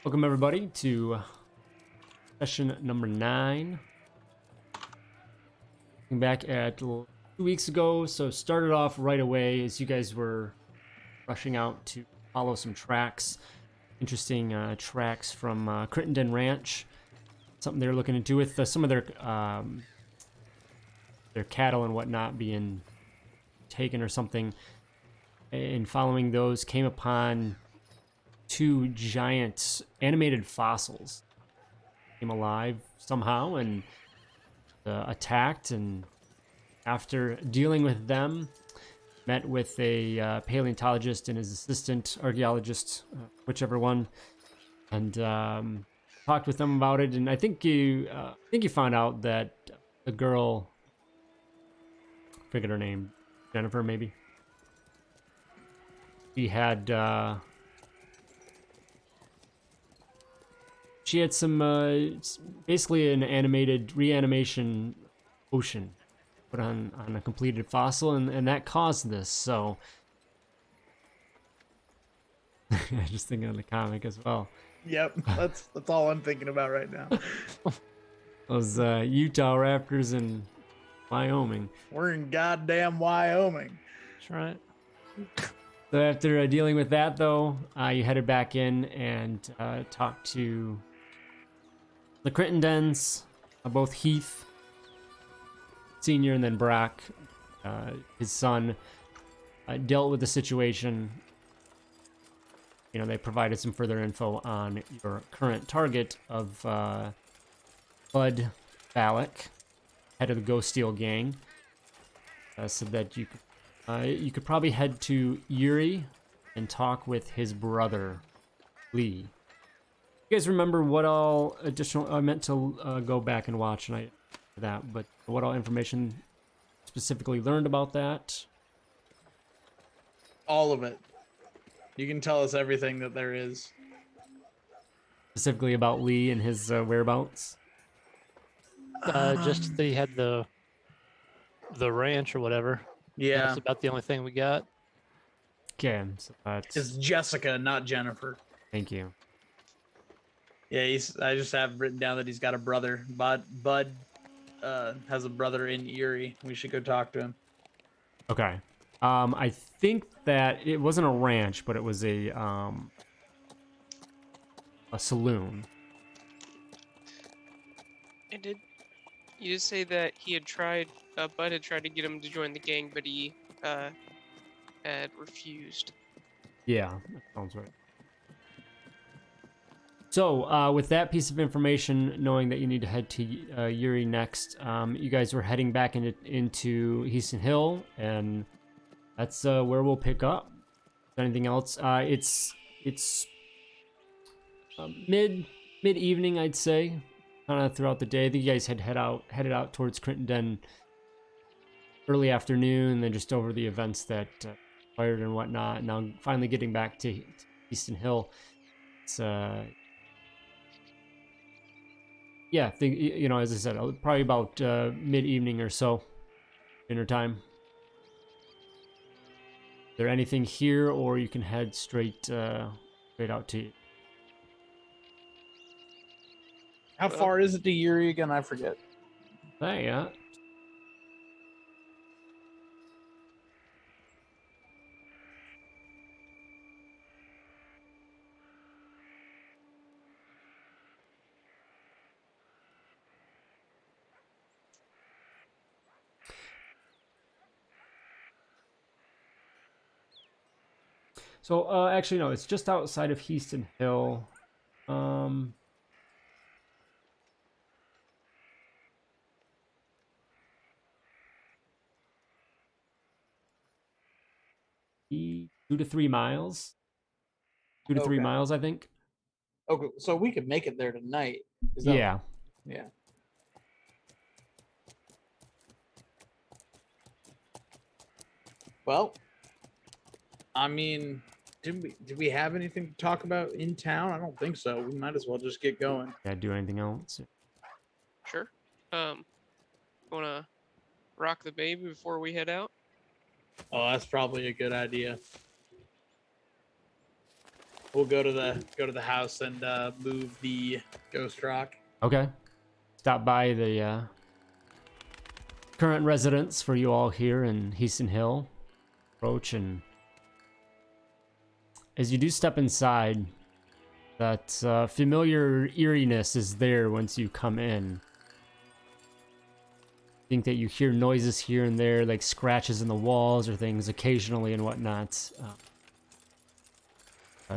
Welcome everybody to session number 9. Looking back at 2 weeks ago, so started off right away as you guys were rushing out to follow some tracks, interesting tracks from Crittenden Ranch. Something they're looking into with some of their cattle and whatnot being taken or something. And following those, came upon 2 giant animated fossils. Came alive somehow and attacked, and after dealing with them, met with a paleontologist and his assistant archaeologist, whichever one, and talked with them about it. And I think you found out that the girl, I forget her name, Jennifer maybe. She had some, basically an animated reanimation potion put on a completed fossil, and that caused this, so... Just thinking of the comic as well. Yep, that's all I'm thinking about right now. Those Utah Raptors in Wyoming. We're in goddamn Wyoming. That's right. So after dealing with that, though, you headed back in and talked to the Crittendens, both Heath Sr. and then Brock, his son, dealt with the situation. You know, they provided some further info on your current target of Bud Balak, head of the Ghost Steel gang. Said that you could probably head to Yuri and talk with his brother, Lee. You guys remember what all additional... I meant to go back and watch that, but what all information specifically learned about that? All of it. You can tell us everything that there is. Specifically about Lee and his whereabouts? Just that he had the ranch or whatever. Yeah. That's about the only thing we got. Okay, so that's... It's Jessica, not Jennifer. Thank you. Yeah, I just have written down that he's got a brother. Bud has a brother in Erie. We should go talk to him. Okay. I think that it wasn't a ranch, but it was a saloon. And did you just say that he had tried, Bud had tried to get him to join the gang, but he had refused? Yeah, that sounds right. So, with that piece of information, knowing that you need to head to Yuri next, you guys were heading back into Heaston Hill, and that's where we'll pick up. Anything else? It's mid evening, I'd say, kind of throughout the day. I think you guys had headed out towards Crittenden early afternoon, then just over the events that fired and whatnot. Now finally getting back to Heaston Hill. It's yeah, you know, as I said, probably about mid-evening or so, dinner time. Is there anything here, or you can head straight out to... How far is it to Yuri again? I forget. Hey, yeah. So, actually, no, it's just outside of Heaston Hill. Two to 3 miles. 2 to 3 Okay. miles, I think. Okay, so we could make it there tonight. Yeah. Yeah. Well, I mean, did we have anything to talk about in town? I don't think so. We might as well just get going. Yeah, do anything else? Sure. Wanna rock the baby before we head out? Oh, that's probably a good idea. we'll go to the house and move the ghost rock. Okay. Stop by the current residence for you all here in Heaston Hill. Approach, and as you do step inside, that familiar eeriness is there once you come in. Think that you hear noises here and there, like scratches in the walls or things occasionally and whatnot.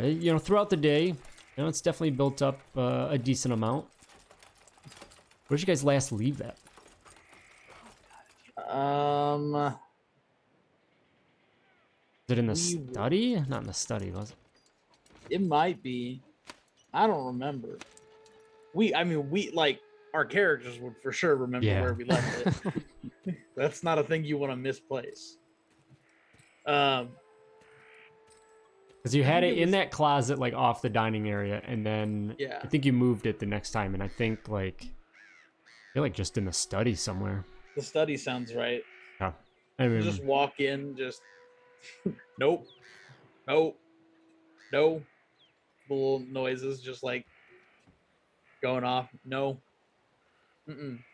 You know, throughout the day, you know, it's definitely built up a decent amount. Where did you guys last leave that? Um, Is it in the study? Not in the study, was it? it might be. I don't remember. I mean, like our characters would for sure remember Yeah. where we left it. That's not a thing you want to misplace. Because you had think it it in was- that closet, like off the dining area, and then Yeah. I think you moved it the next time, and I think like you're like just in the study somewhere. The study sounds right. Yeah. I You mean, just walk in, just nope, nope, no. Little noises just like going off. No.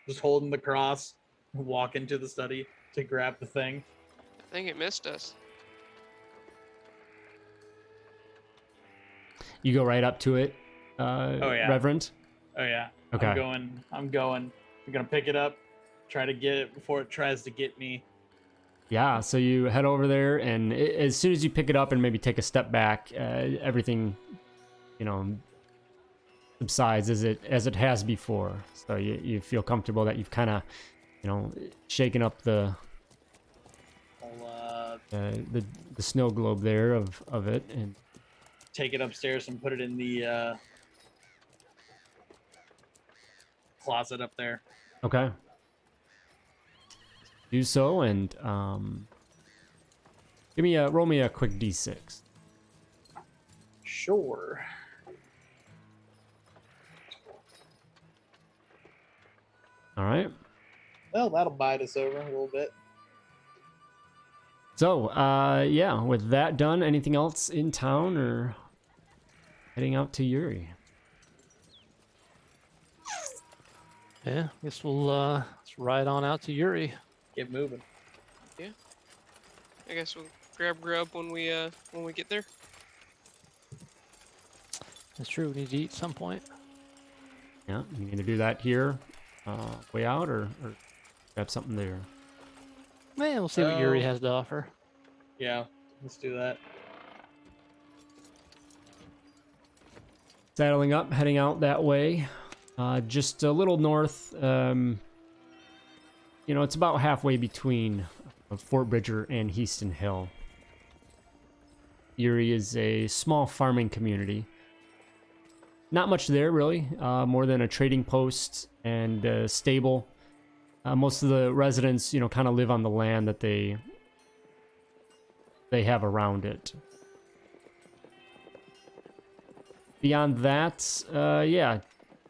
Just holding the cross, walk into the study to grab the thing. I think it missed us. you go right up to it, yeah. Reverend. Oh yeah. Okay. I'm gonna pick it up, try to get it before it tries to get me. Yeah, so you head over there, and as soon as you pick it up and maybe take a step back, everything, you know, subsides as it has before. So you feel comfortable that you've kind of, you know, shaken up the I'll snow globe there of it, and take it upstairs and put it in the closet up there. okay. Do so, and roll me a quick d6. Sure. All right. Well, that'll bite us over a little bit. So, yeah, with that done, anything else in town or heading out to Yuri? Yeah, guess we'll let's ride on out to Yuri. Get moving. I guess we'll grab grub when we get there. It's true, we need to eat some point. Yeah, you can either do that here, way out, or grab something there. Man, we'll see what Yuri Oh. has to offer. Yeah, let's do that. Saddling up, heading out that way. Just a little north. You know, it's about halfway between Fort Bridger and Heaston Hill. Yuri is a small farming community. Not much there, really. More than a trading post and a stable. Most of the residents, you know, kind of live on the land that they have around it. Beyond that, yeah,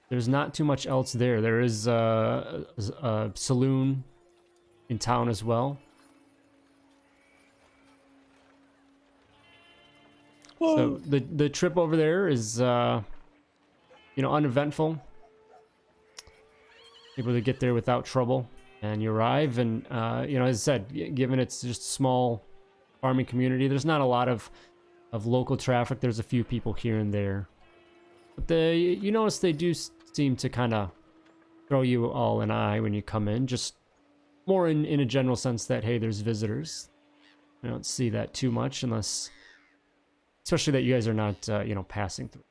there's not too much else there. There is a saloon in town as well. So the trip over there is, you know, uneventful. Able to get there without trouble, and you arrive, and you know, as I said, given it's just a small farming community, there's not a lot of local traffic. There's a few people here and there, but you notice they do seem to kind of throw you all an eye when you come in, just more in a general sense that, hey, there's visitors. I don't see that too much unless, especially that you guys are not you know, passing through.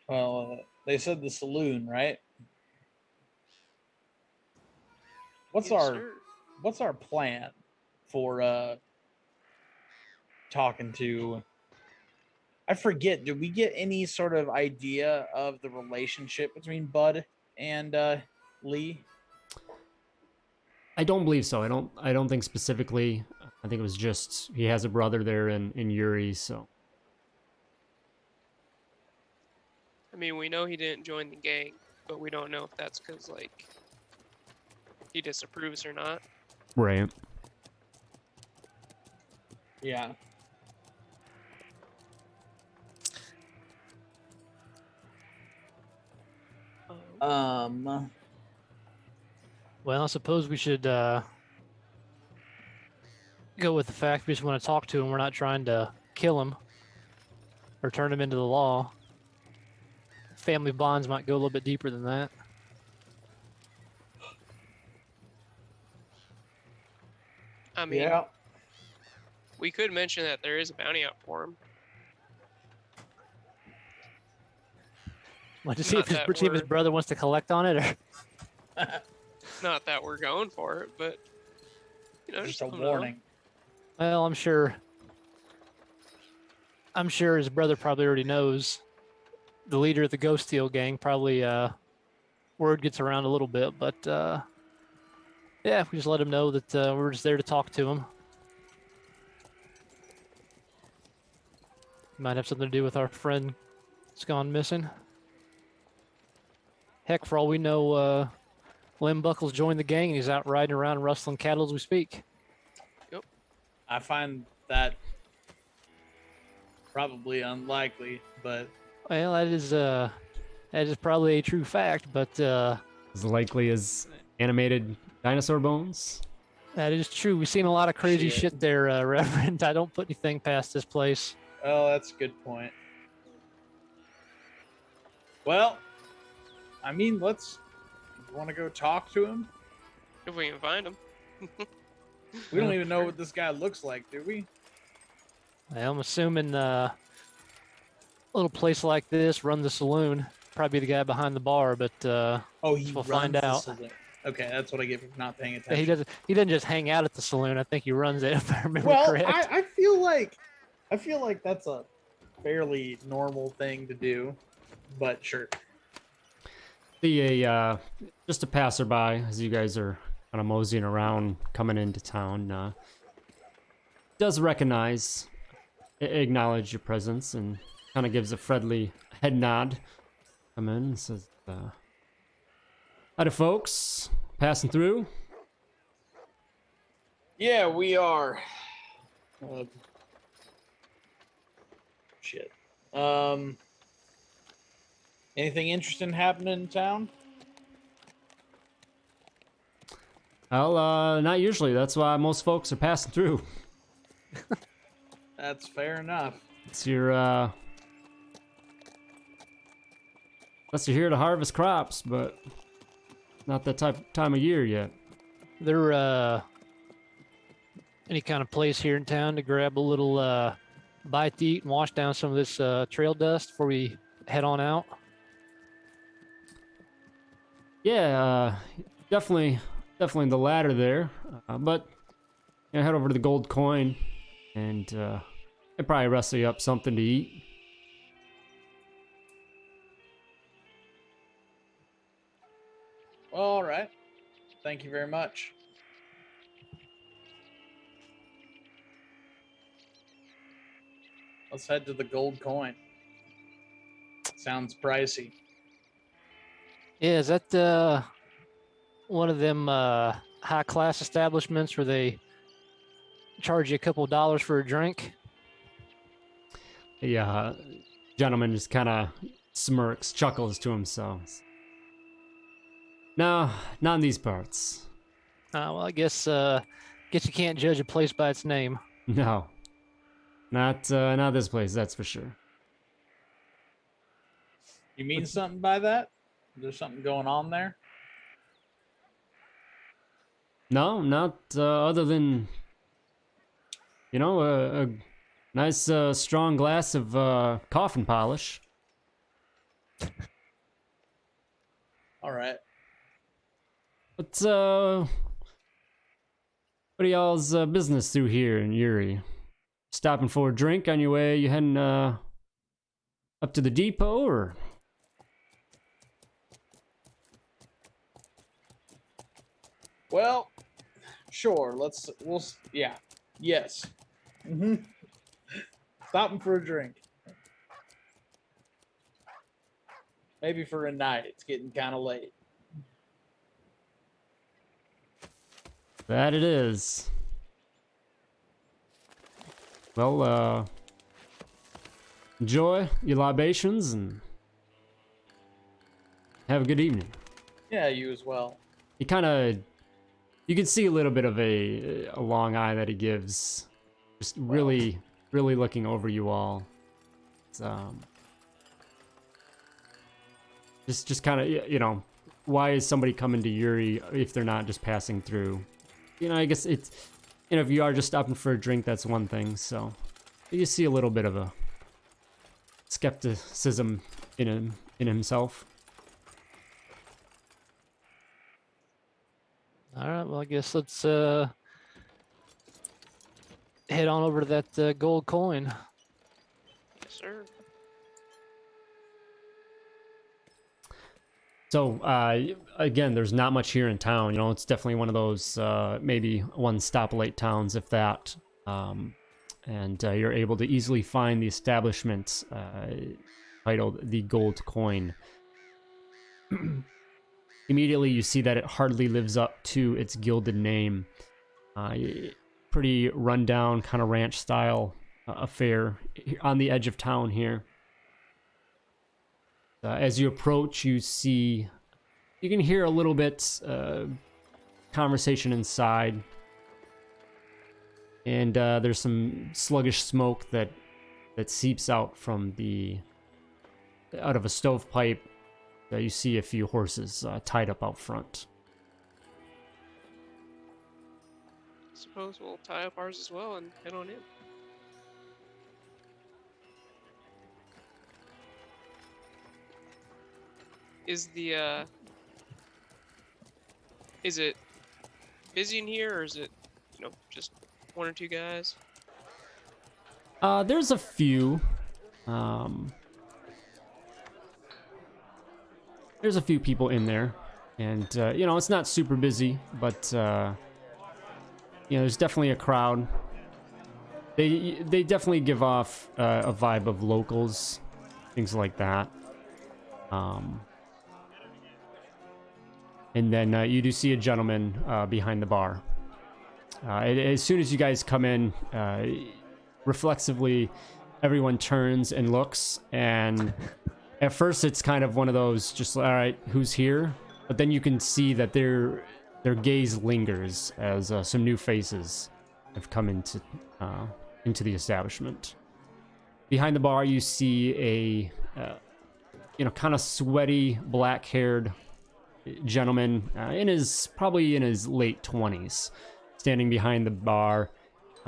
Well, they said the saloon, right? What's Yes, our sir. what's our plan for talking to? I forget. Did we get any sort of idea of the relationship between Bud and Lee? I don't believe so. I don't think specifically. I think it was just he has a brother there in Yuri, so. I mean, we know he didn't join the gang, but we don't know if that's because, like, he disapproves or not. Right. Yeah. Um. Well, I suppose we should go with the fact we just want to talk to him. We're not trying to kill him or turn him into the law. Family bonds might go a little bit deeper than that. I mean, Yeah. we could mention that there is a bounty out for him. Want to see Not if that see if his we're- brother wants to collect on it, or Not that we're going for it, but you know, Just a let 'em know. warning. well, I'm sure his brother probably already knows. The leader of the Ghost Steel gang probably word gets around a little bit, but yeah, we just let him know that we're just there to talk to him. Might have something to do with our friend that's gone missing. Heck, for all we know, Lim Buckles joined the gang and he's out riding around rustling cattle as we speak. I find that probably unlikely, but Well, that is probably a true fact, but As likely as animated dinosaur bones. that is true. We've seen a lot of crazy Shit. shit there, Reverend. I don't put anything past this place. oh, that's a good point. Well, I mean, let's. You want to go talk to him? If we can find him. We don't even know what this guy looks like, do we? I'm assuming a little place like this run the saloon. Probably the guy behind the bar, but Oh, he We'll runs find the out. saloon. Okay, that's what I get for not paying he attention. doesn't just hang out at the saloon. I think he runs it, if I remember Well, correct. I feel like that's a fairly normal thing to do, but sure. See just a passerby as you guys are kind of moseying around, coming into town. Does recognize, acknowledge your presence, and kind of gives a friendly head nod. Come in and says, "Howdy, folks, passing through." Yeah, we are. Shit. Anything interesting happening in town? Well, not usually. That's why most folks are passing through. That's fair enough. It's your unless you're here to harvest crops, but not that time of year yet. There any kind of place here in town to grab a little bite to eat and wash down some of this trail dust before we head on out? Yeah, definitely the latter there. But head over to the Gold Coin, and they'll probably wrestle you up something to eat. All right. Thank you very much. Let's head to the Gold Coin. Sounds pricey. Yeah, is that one of them high class establishments where they charge you a couple of dollars for a drink? The gentleman just kind of smirks, chuckles to himself. No, not in these parts. Well, I guess you can't judge a place by its name. No, not this place. That's for sure. You mean something by that? There's something going on there? No, not other than a nice strong glass of coffin polish. All right. What's what are y'all's business through here in Uri? Stopping for a drink on your way? You heading up to the depot, or? Well, sure. Yes. Mm-hmm. Stopping for a drink. Maybe for a night. It's getting kind of late. That it is. well, enjoy your libations and have a good evening. Yeah, you as well. He kind of, you can see a little bit of a long eye that he gives, just really looking over you all. It's, just kind of, you know, why is somebody coming to Yuri if they're not just passing through? You know, I guess it's, you know, if you are just stopping for a drink, that's one thing. So you see a little bit of a skepticism in himself. All right, well, I guess let's head on over to that gold coin. Yes, sir. So, again, there's not much here in town. You know, it's definitely one of those maybe one stoplight towns, if that. And you're able to easily find the establishment titled the Gold Coin. Immediately, you see that it hardly lives up to its gilded name. Pretty rundown, kind of ranch-style affair on the edge of town here. As you approach, you can hear a little bit conversation inside, and there's some sluggish smoke that seeps out out of a stovepipe. You see a few horses tied up out front. Suppose we'll tie up ours as well and head on in. Is it busy in here, or is it, you know, just one or two guys? There's a few. There's a few people in there, and you know, it's not super busy, but you know, there's definitely a crowd. They definitely give off a vibe of locals, things like that. And then you do see a gentleman behind the bar. As soon as you guys come in, reflexively, everyone turns and looks, and at first it's kind of one of those, just, all right, who's here? But then you can see that their gaze lingers as some new faces have come into the establishment. Behind the bar, you see a you know, kind of sweaty, black-haired gentleman probably in his late 20s, standing behind the bar.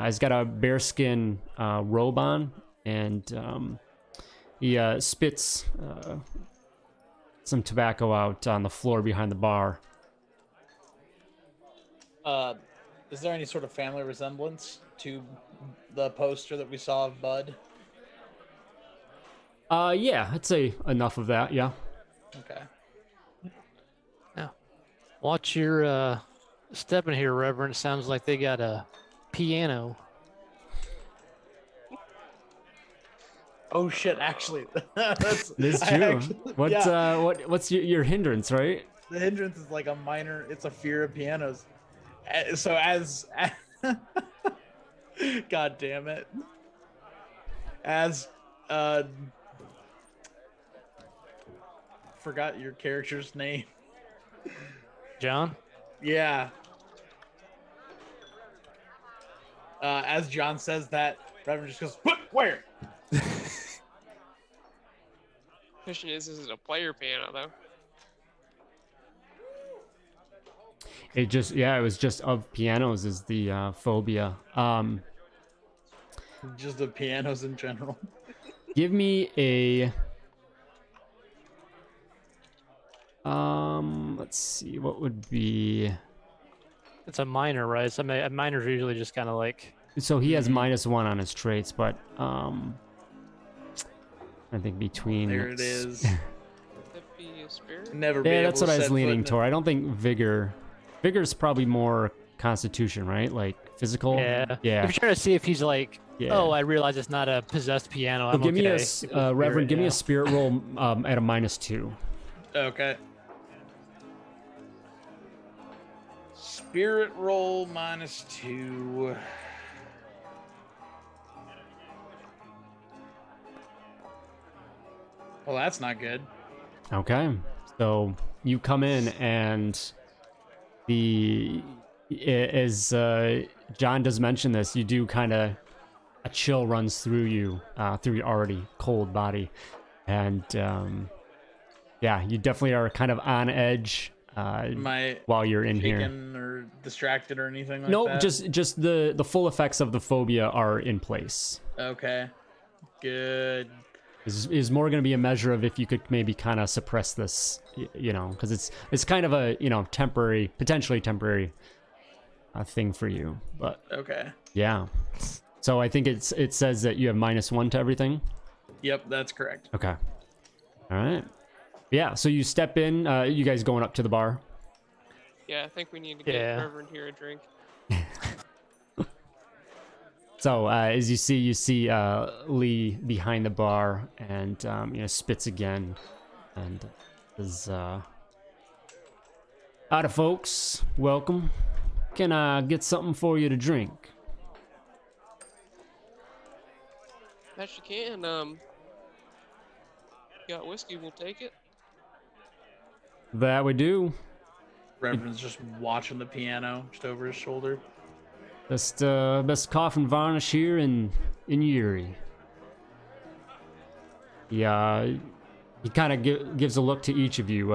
He's got a bearskin robe on, and he spits some tobacco out on the floor behind the bar. Is there any sort of family resemblance to the poster that we saw of Bud? Yeah, I'd say enough of that, yeah. Okay. Watch your step in here, Reverend. Sounds like they got a piano. Oh shit! Actually, that's It is true. What's your hindrance, right? The hindrance is like a minor. It's a fear of pianos. So as God damn it, as forgot your character's name. John? Yeah. As John says that, Reverend just goes, "What? Where?" Question is it a player piano though? It was just of pianos is the phobia. Just the pianos in general. Give me a let's see, what would be, It's a minor, right? So minors are usually just kind of like... so he has -1 on his traits, but I think between There it is. Would that be a spirit? Never be yeah, able that's to what I was set leaning foot toward. I don't think vigor's probably more constitution, right? Like physical. Yeah. Yeah. If you're trying to see if he's like, Yeah. oh, I realize it's not a possessed piano. So I'm give me okay. a Reverend, give me yeah. a spirit roll at a -2. Okay. Spirit roll -2. Well, that's not good. Okay, so you come in and as John does mention this, you do kind of a chill runs through you, through your already cold body, and yeah, you definitely are kind of on edge Am I while you're in here. shaken or distracted or anything like Nope, that? just the full effects of the phobia are in place. Okay. Good. Is more going to be a measure of if you could maybe kind of suppress this, you know, because it's kind of a, you know, temporary, potentially temporary thing for you. But Okay. yeah, so I think it says that you have -1 to everything. Yep, that's correct. Okay. All right. Yeah. So you step in. You guys going up to the bar? Yeah, I think we need to get Yeah. Reverend here a drink. So as you see Lee behind the bar and you know, spits again and says, "Howdy, folks. Welcome. Can I get something for you to drink?" That you can. Got whiskey, we'll take it. That we do. Reverend's just watching the piano just over his shoulder. Best coffin varnish here in Yuri. Yeah, he kind of gives a look to each of you.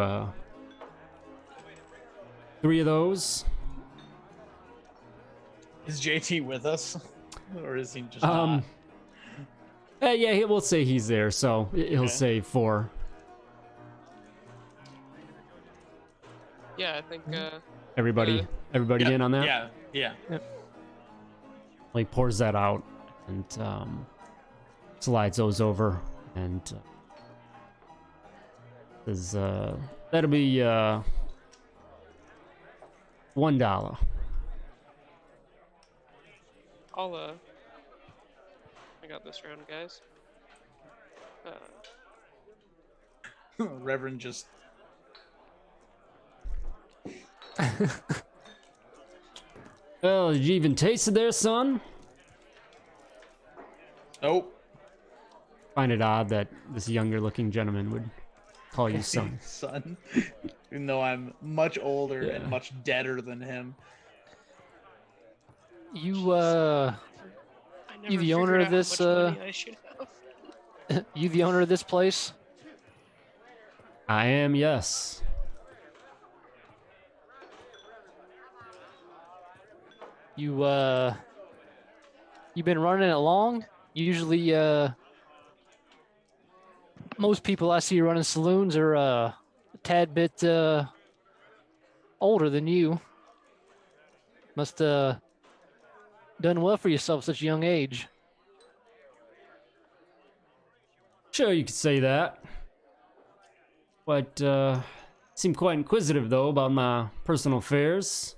3 of those. Is JT with us? Or is he just not? Yeah, we'll say he's there, so he'll Okay. say 4. Yeah, I think Everybody Yeah, in on that? Yeah. He pours that out and slides those over and says, that'll be $1. I'll I got this round, guys. Reverend just Well, did you even taste it there, son? Nope. Find it odd that this younger looking gentleman would call you son. Son. Even though I'm much older Yeah. and much deader than him. You I never You the owner figured of out this, how much money I should have. you the owner of this place? I am, yes. You been running it long? Usually most people I see running saloons are a tad bit older than you. Must done well for yourself at such a young age. Sure, you could say that. But, seem quite inquisitive, though, about my personal affairs.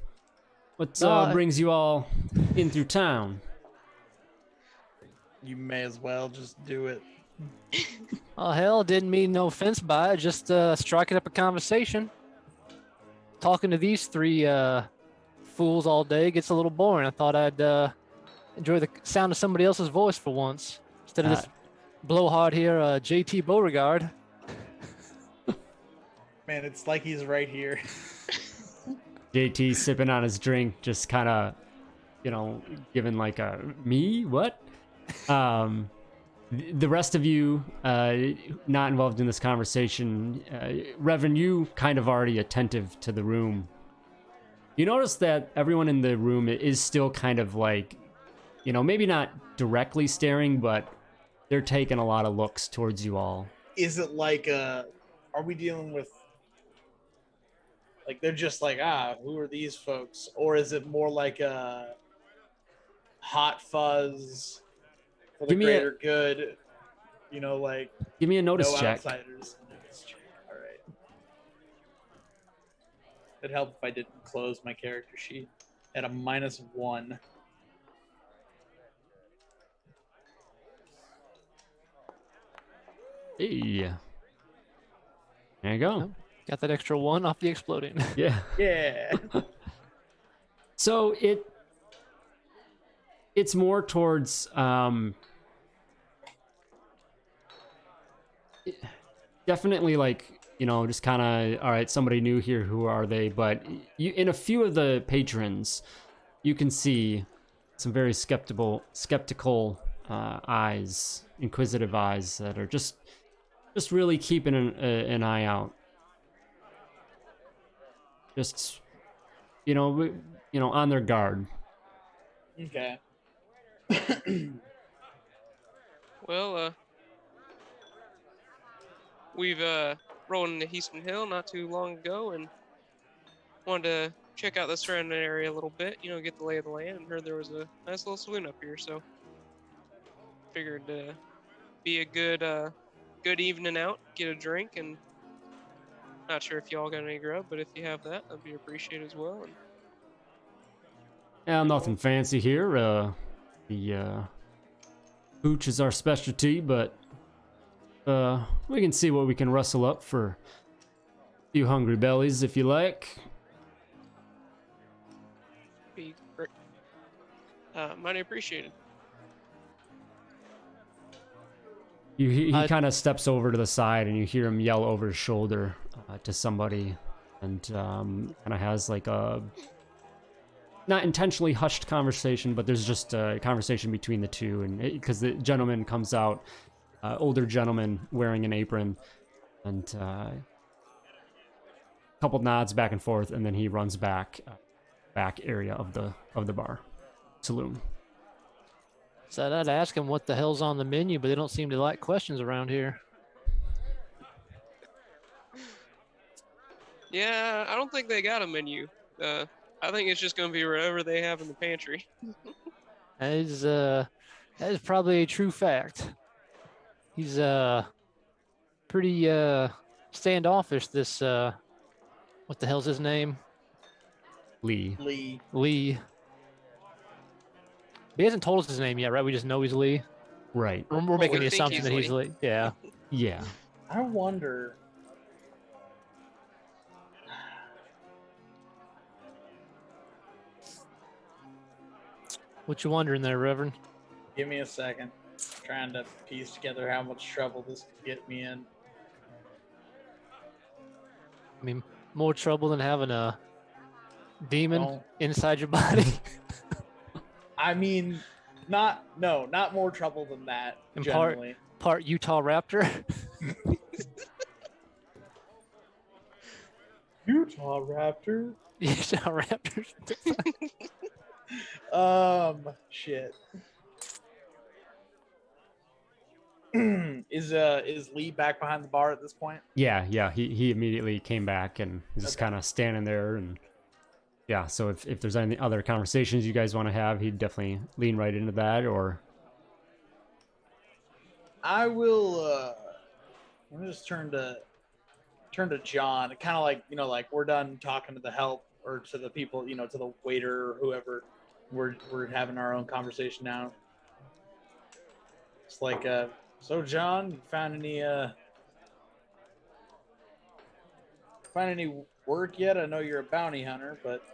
What brings you all in through town? You may as well just do it. Oh hell, didn't mean no offense by it, just striking up a conversation. Talking to these 3 fools all day gets a little boring. I thought I'd enjoy the sound of somebody else's voice for once. Instead of this blowhard here, JT Beauregard. Man, it's like he's right here. JT sipping on his drink, just kind of, you know, giving like a, me? What? The rest of you, not involved in this conversation, Reverend, you kind of already attentive to the room. You notice that everyone in the room is still kind of like, you know, maybe not directly staring, but they're taking a lot of looks towards you all. Is it like are we dealing with like they're just like, who are these folks? Or is it more like a hot fuzz for the Give me a- greater good? You know, like Give me a notice no check. outsiders. All right. It'd help if I didn't close my character sheet at a -1. Hey. There you go. Got that extra 1 off the exploding. Yeah. Yeah. So it's more towards definitely like, you know, just kind of, all right, somebody new here, who are they? But in a few of the patrons, you can see some very skeptical eyes, inquisitive eyes that are just really keeping an eye out. Just, on their guard. Okay. Well, we've rolled into Heaston Hill not too long ago and wanted to check out the surrounding area a little bit, get the lay of the land, and heard there was a nice little saloon up here, so figured be a good evening out, get a drink, and not sure if y'all got any grub, but if you have that, that'd be appreciated as well. And Yeah, nothing fancy here. The hooch is our specialty, but we can see what we can rustle up for a few hungry bellies, if you like. be great. Mighty appreciated. He kind of steps over to the side, and you hear him yell over his shoulder to somebody, and kind of has like a not intentionally hushed conversation, but there's just a conversation between the two, and because the gentleman comes out, older gentleman wearing an apron, and couple nods back and forth, and then he runs back area of the bar saloon. So I'd ask them what the hell's on the menu, but they don't seem to like questions around here. Yeah, I don't think they got a menu. I think it's just gonna be whatever they have in the pantry. That is probably a true fact. He's pretty standoffish. This what the hell's his name? Lee. Lee. He hasn't told us his name yet, right? We just know he's Lee. Right. We're making we the think assumption he's that he's Lee. Yeah. Yeah. I wonder. What you wondering there, Reverend? Give me a second. Trying to piece together how much trouble this could get me in. I mean, more trouble than having a demon Don't- inside your body. I mean, not more trouble than that. And Generally, Part Utah Raptor. Utah Raptor. Utah Raptors. Shit. Is Lee back behind the bar at this point? Yeah. He immediately came back and he's just Okay. kind of standing there, and yeah. So if there's any other conversations you guys want to have, he'd definitely lean right into that. Or I will. Let me just turn to John. Kind of like like we're done talking to the help or to the people, to the waiter or whoever. We're having our own conversation now. It's like, so John, you found any work yet? I know you're a bounty hunter, but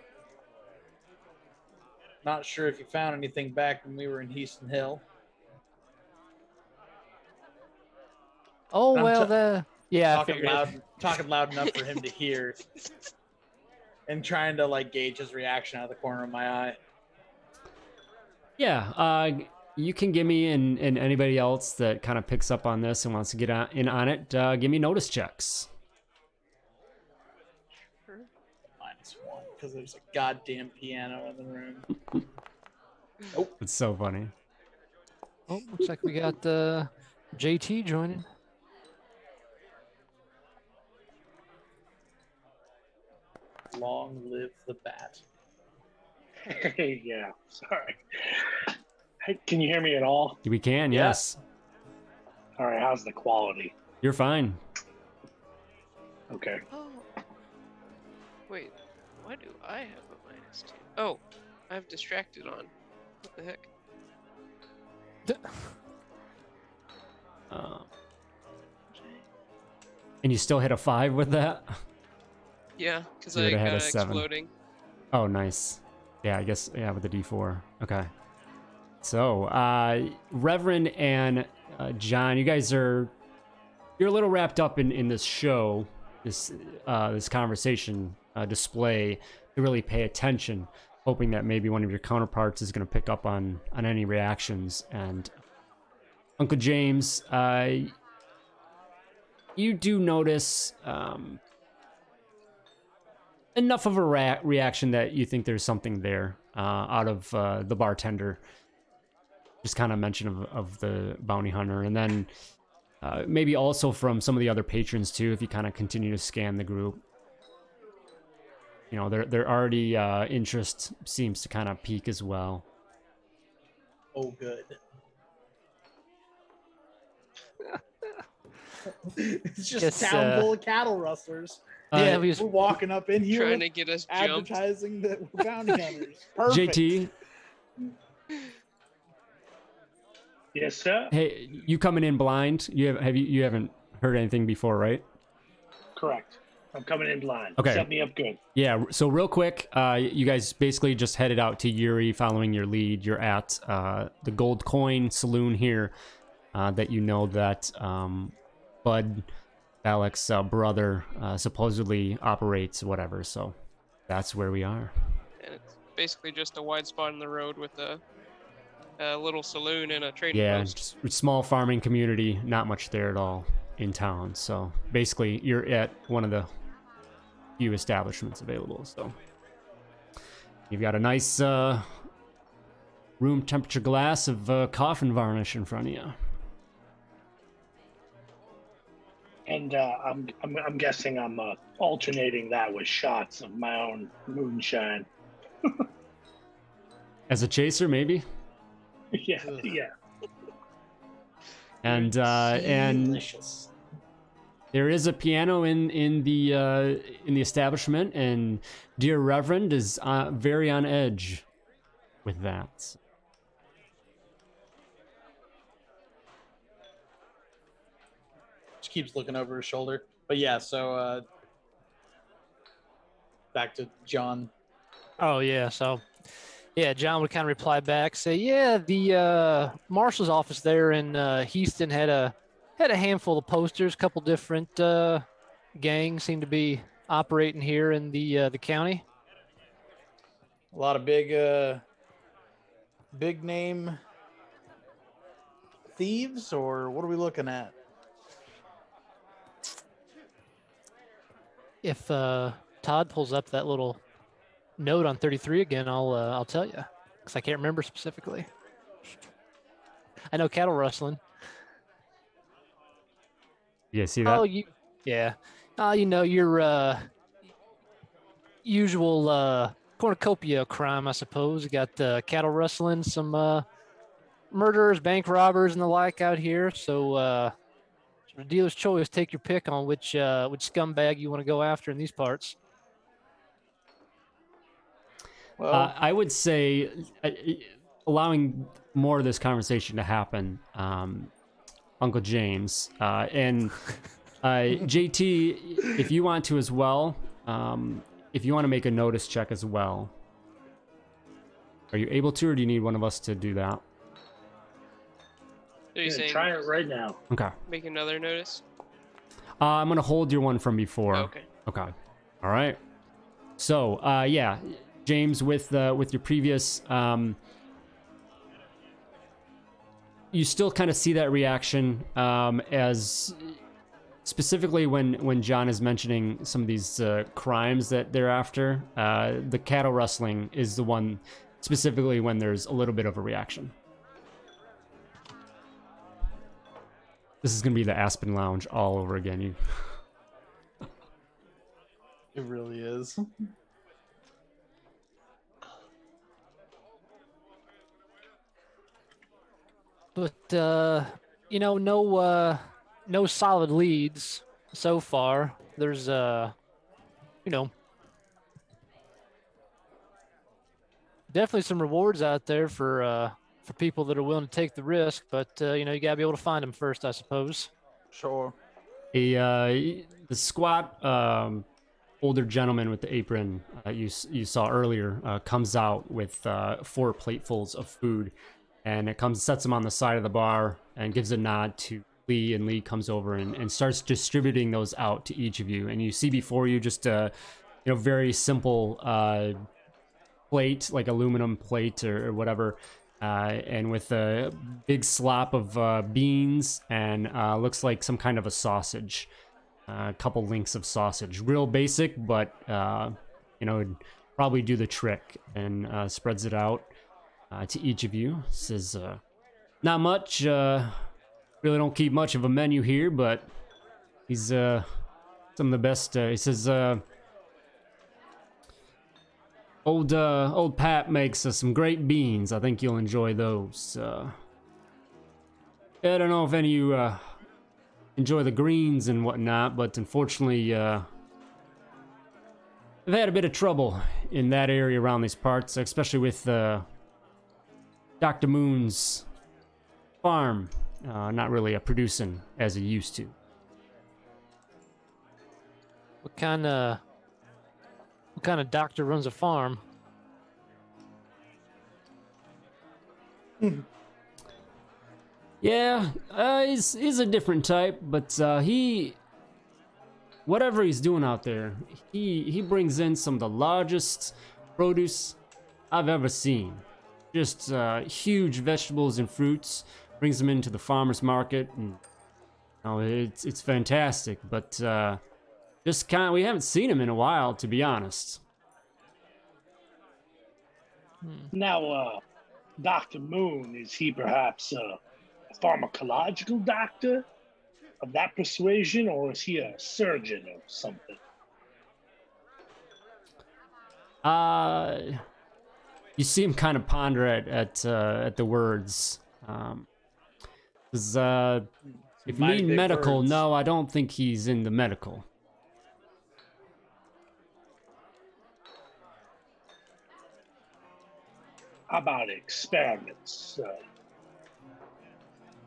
not sure if you found anything back when we were in Heaston Hill. Oh I'm well, yeah. I Talking figured. loud enough for him to hear, and trying to like gauge his reaction out of the corner of my eye. yeah, you can give me and anybody else that kind of picks up on this and wants to get in on it. Give me notice checks. -1 because there's a goddamn piano in the room. It's so funny. Oh, looks like we got JT joining. Long live the bat. Hey, yeah, sorry. Hey, can you hear me at all? We can, Yeah. yes. All right, how's the quality? You're fine. Okay. Oh. Wait, why do I have a -2? Oh, I have distracted on. What the heck? And you still hit a 5 with that? Yeah, because You I would've had got a 7. exploding. Oh, nice. Yeah, I guess, yeah, with the D4. Okay. So, Reverend and John, you guys are you're a little wrapped up in this show, this conversation display, to really pay attention, hoping that maybe one of your counterparts is going to pick up on any reactions. And Uncle James, you do notice enough of a reaction that you think there's something there out of the bartender. Just kind of mention of the bounty hunter, and then maybe also from some of the other patrons too, if you kind of continue to scan the group. You know, their already interest seems to kind of peak as well. Oh, good. It's just Yes, town full of cattle rustlers. Yeah, Uh, We're walking up in here Trying to get us jumped. advertising that we're bounty hunters. Perfect. JT, Yes, sir. hey, you coming in blind? You haven't heard anything before, right? Correct. I'm coming in blind. Okay. Set me up good. Yeah, so real quick, you guys basically just headed out to Yuri following your lead. You're at the Gold Coin Saloon here that you know that Bud, Alex's brother, supposedly operates, whatever. So that's where we are. And it's basically just a wide spot in the road with a little saloon and a trading Yeah, post. just a small farming community, not much there at all in town. So basically, you're at one of the few establishments available. So you've got a nice room temperature glass of coffin varnish in front of you. And I'm guessing I'm alternating that with shots of my own moonshine. As a chaser, maybe. Yeah, yeah. And Delicious. there is a piano in the establishment, and dear Reverend is very on edge with that. Just keeps looking over his shoulder. But yeah, so back to John. Oh yeah, so yeah, John would kind of reply back, say, yeah, the marshal's office there in Heaston had a handful of posters, a couple different gangs seem to be operating here in the county. A lot of big name thieves, or what are we looking at? If Todd pulls up that little note on 33 again, I'll tell you, because I can't remember specifically. I know cattle rustling. Yeah, see that? Oh, yeah. You know, your usual cornucopia crime, I suppose. You got cattle rustling, some murderers, bank robbers, and the like out here. So, sort of dealer's choice. Take your pick on which scumbag you want to go after in these parts. Well, I would say allowing more of this conversation to happen, Uncle James, and JT, if you want to as well, if you want to make a notice check as well, are you able to, or do you need one of us to do that? Are you Yeah, saying try it right now. Okay. make another notice? I'm going to hold your one from before. Okay. Okay. All right. So, yeah, James, with your previous, you still kind of see that reaction as specifically when John is mentioning some of these crimes that they're after. The cattle rustling is the one specifically when there's a little bit of a reaction. This is gonna be the Aspen Lounge all over again. it really is. But you know, no solid leads so far. There's you know, definitely some rewards out there for people that are willing to take the risk, but you know, you gotta be able to find them first, I suppose. Sure. The squat older gentleman with the apron you saw earlier comes out with 4 platefuls of food, and it sets him on the side of the bar and gives a nod to Lee, and Lee comes over and starts distributing those out to each of you. And you see before you just a very simple plate, like aluminum plate or whatever, and with a big slop of beans and looks like some kind of a sausage, a couple links of sausage. Real basic, but it'd probably do the trick. And spreads it out to each of you. Says, not much. Really don't keep much of a menu here, but he's some of the best. He says, old Pat makes some great beans. I think you'll enjoy those. I don't know if any of you enjoy the greens and whatnot, but unfortunately, I've had a bit of trouble in that area around these parts, especially with Dr. Moon's farm. Not really producing as it used to. What kind of doctor runs a farm? Yeah, he's a different type, but whatever he's doing out there, he brings in some of the largest produce I've ever seen. Just huge vegetables and fruits. Brings them into the farmer's market, and it's fantastic. But we haven't seen him in a while, to be honest. Now, Dr. Moon, is he perhaps a pharmacological doctor of that persuasion, or is he a surgeon or something? You see him kind of ponder at the words. If you Mighty mean big medical, words. no, I don't think he's in the medical. How about experiments,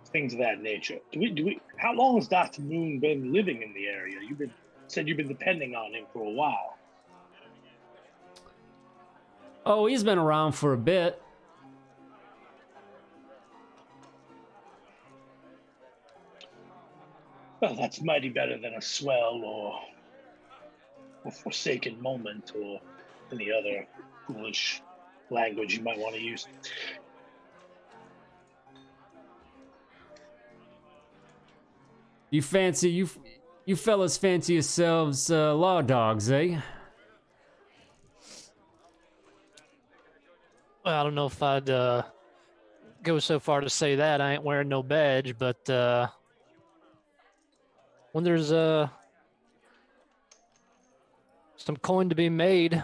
things of that nature? How long has Dr. Moon been living in the area? Said you've been depending on him for a while. Oh, he's been around for a bit. Well, that's mighty better than a swell or forsaken moment or any other foolish language you might want to use. You fellas fancy yourselves law dogs, eh? Well, I don't know if I'd go so far to say that. I ain't wearing no badge, but when there's some coin to be made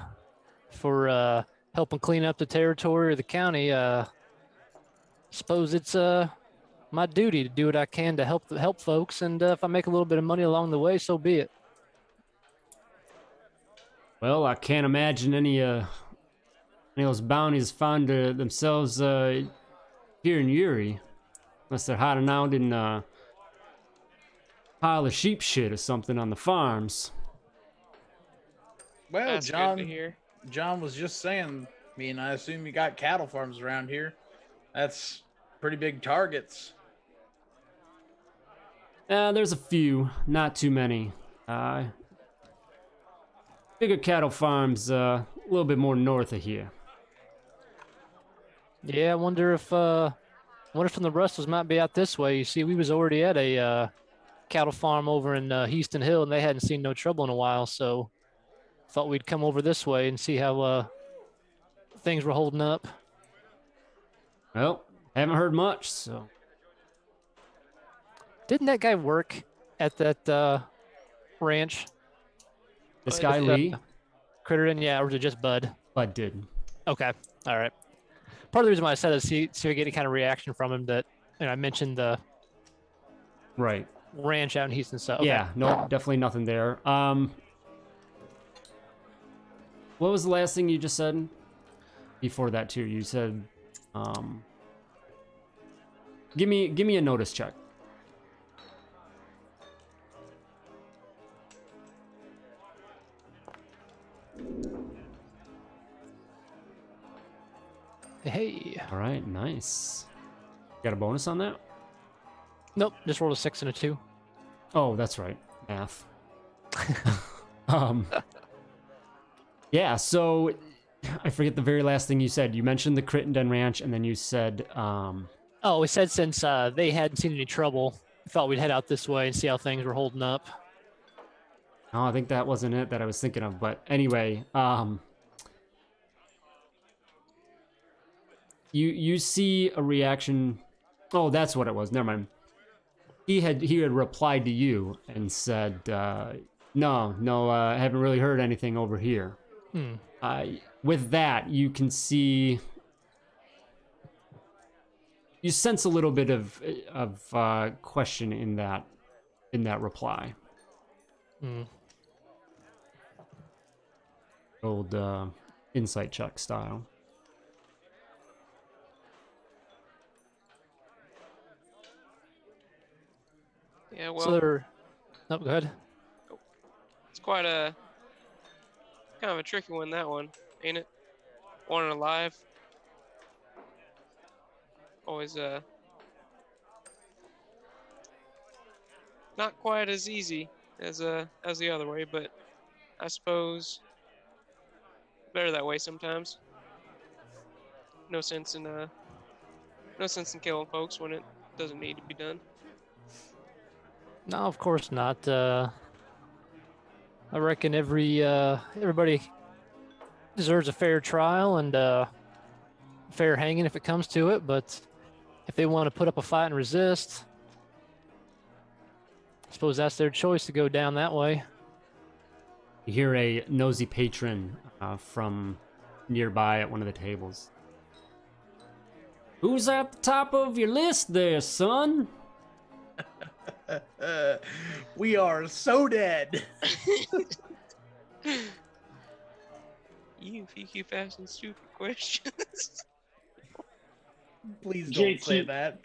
for helping clean up the territory or the county, suppose it's my duty to do what I can to help folks, and if I make a little bit of money along the way, so be it. Well, I can't imagine any of those bounties find themselves here in Uri, unless they're hiding out in pile of sheep shit or something on the farms. Well, That's good to hear. John was just saying, I assume you got cattle farms around here. That's pretty big targets. There's a few, not too many. Bigger cattle farms a little bit more north of here. Yeah, I wonder if from the Russells might be out this way. You see, we was already at a cattle farm over in Heaston Hill, and they hadn't seen no trouble in a while, so thought we'd come over this way and see how things were holding up. Well, haven't heard much, so. Didn't that guy work at that ranch? This guy, Lee? Critterin, yeah, or was it just Bud? Bud did. Okay, all right. Part of the reason why I said it is see if I get any kind of reaction from him that, I mentioned the Right. ranch out in Houston. So okay. Yeah, no, definitely nothing there. What was the last thing you just said? Before that too, you said, give me a notice check. Hey. All right, nice. Got a bonus on that? Nope, just rolled a 6 and a 2. Oh, that's right. Math. um, yeah, so I forget the very last thing you said. You mentioned the Crittenden Ranch, and then you said, Oh, we said since they hadn't seen any trouble, we thought we'd head out this way and see how things were holding up. oh, I think that wasn't it that I was thinking of. But anyway, you see a reaction. Oh, that's what it was. Never mind. He had replied to you and said, no, I haven't really heard anything over here. With that, you can see, you sense a little bit of question in that reply. Old insight check style. Yeah, well, So they're... Oh, go ahead. it's quite a kind of a tricky one, that one, ain't it? Wanted alive. Always not quite as easy as the other way, but I suppose better that way sometimes. No sense in killing folks when it doesn't need to be done. No, of course not. I reckon everybody deserves a fair trial and fair hanging if it comes to it, but if they want to put up a fight and resist, I suppose that's their choice to go down that way. You hear a nosy patron from nearby at one of the tables. Who's at the top of your list there, son? We are so dead. You keep asking stupid questions. Please don't JT. say that.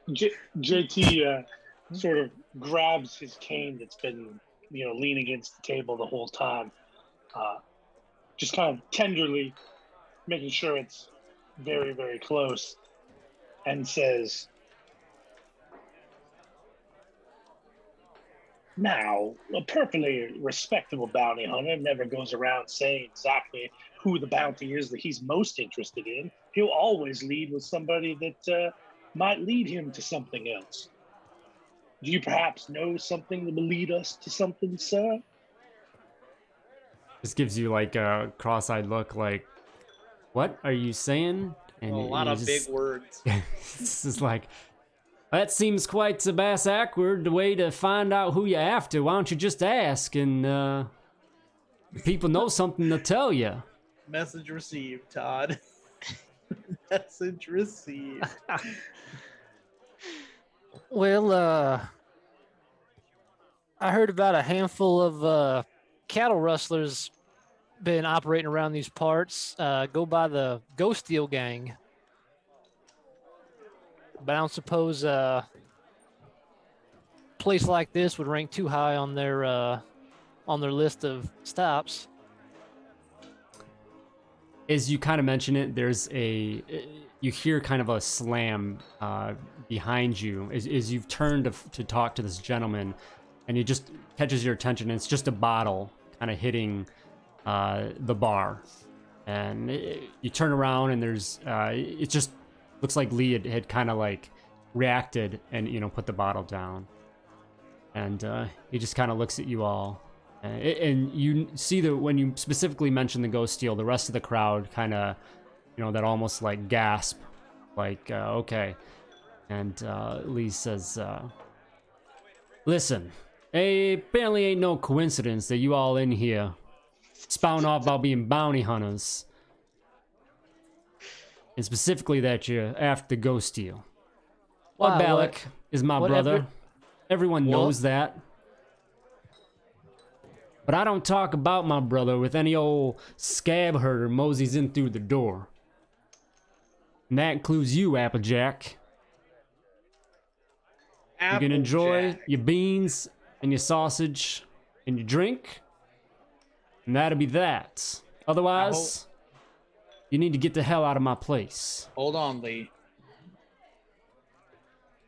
JT sort of grabs his cane that's been, leaning against the table the whole time, just kind of tenderly making sure it's very, very close, and says, "Now, a perfectly respectable bounty hunter never goes around saying exactly who the bounty is that he's most interested in. He'll always lead with somebody that might lead him to something else. Do you perhaps know something that will lead us to something, sir?" This gives you like a cross-eyed look, like, what are you saying? And A lot you of big words. This is like, that seems quite a bass awkward the way to find out who you're after. Why don't you just ask and people know something to tell you? Message received, Todd. Message received. Well, I heard about a handful of cattle rustlers been operating around these parts. Go by the Ghost Steel gang. But I don't suppose a place like this would rank too high on their list of stops. As you kind of mention it, you hear kind of a slam behind you as you've turned to talk to this gentleman, and he just catches your attention, and it's just a bottle kind of hitting the bar. And you turn around, and it just looks like Lee had kind of like reacted and, put the bottle down. And he just kind of looks at you all. And you see that when you specifically mention the Ghost Steel, the rest of the crowd kind of, that almost like gasp, like, okay. And Lee says, listen, apparently ain't no coincidence that you all in here spouting off about being bounty hunters. And specifically that you're after the Ghost Steel. Well, Why, Balak is my brother. Everyone knows that. But I don't talk about my brother with any old scab herder moseys in through the door. And that includes you, Applejack. You can enjoy your beans and your sausage and your drink. And that'll be that. Otherwise, you need to get the hell out of my place. Hold on, Lee.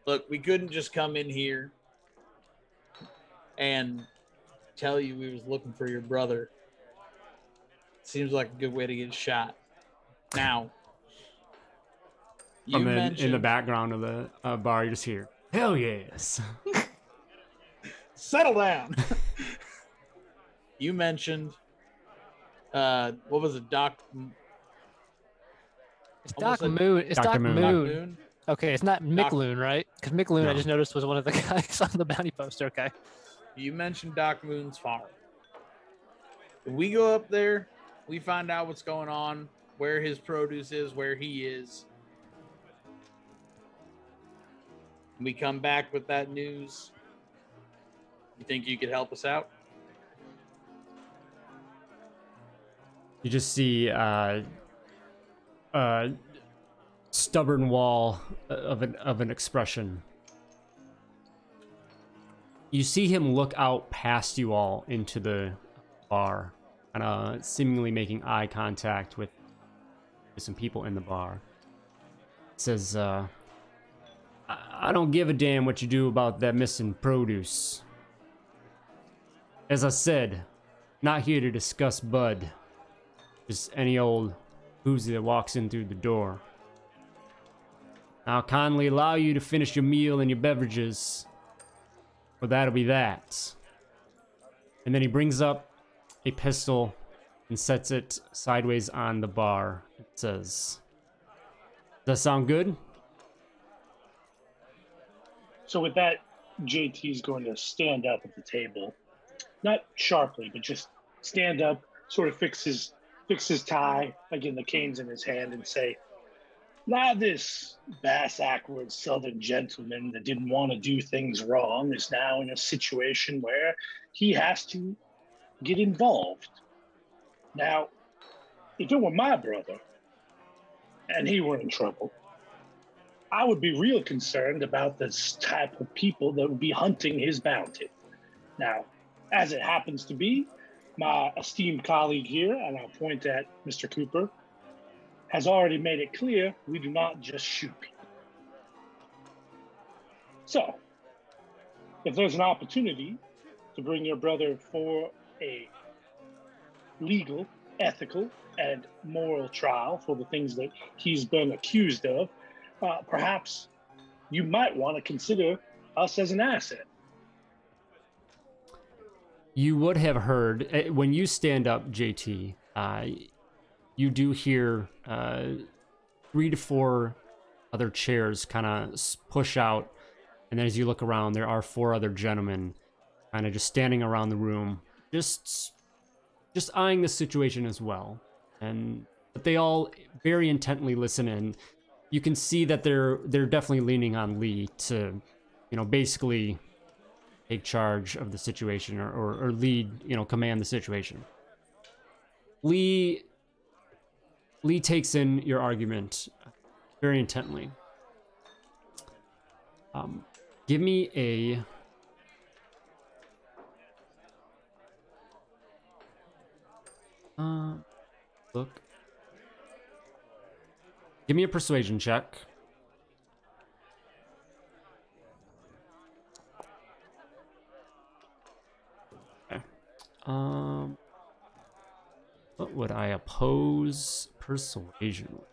Look, we couldn't just come in here and tell you we was looking for your brother. Seems like a good way to get shot. Now, you And then in the mentioned background of the bar, you just hear, "Hell yes!" settle down. You mentioned what was it, It's Almost Doc said Moon. It's Dr. Doc Moon. Doc Moon. Moon? Okay, it's not Doc- McLoon, right? Because McLoon, I No. just noticed, was one of the guys on the bounty poster. Okay. You mentioned Doc Moon's farm. If we go up there, we find out what's going on, where his produce is, where he is. We come back with that news. You think you could help us out? You just see stubborn wall of an expression. You see him look out past you all into the bar, kind of seemingly making eye contact with some people in the bar. Says, I don't give a damn what you do about that missing produce. As I said, not here to discuss Bud. Just any old boozy that walks in through the door. I'll kindly allow you to finish your meal and your beverages, or that'll be that. And then he brings up a pistol and sets it sideways on the bar. It says, does that sound good? So with that, JT's going to stand up at the table, not sharply, but just stand up, sort of fix his tie, again the cane's in his hand, and say, "Now this bass-ackward Southern gentleman that didn't want to do things wrong is now in a situation where he has to get involved. Now, if it were my brother and he were in trouble, I would be real concerned about this type of people that would be hunting his bounty. Now, as it happens to be, my esteemed colleague here, and I'll point at Mr. Cooper, has already made it clear we do not just shoot people. So, if there's an opportunity to bring your brother for a legal, ethical, and moral trial for the things that he's been accused of, perhaps you might want to consider us as an asset." You would have heard, when you stand up, JT, you do hear 3 to 4 other chairs kind of push out. And then as you look around, there are 4 other gentlemen kind of just standing around the room, just eyeing the situation as well. But they all very intently listen in. You can see that they're definitely leaning on Lee to, basically take charge of the situation or lead, command the situation. Lee takes in your argument very intently. Give me a look. Give me a persuasion check. Okay. What would I oppose persuasion with?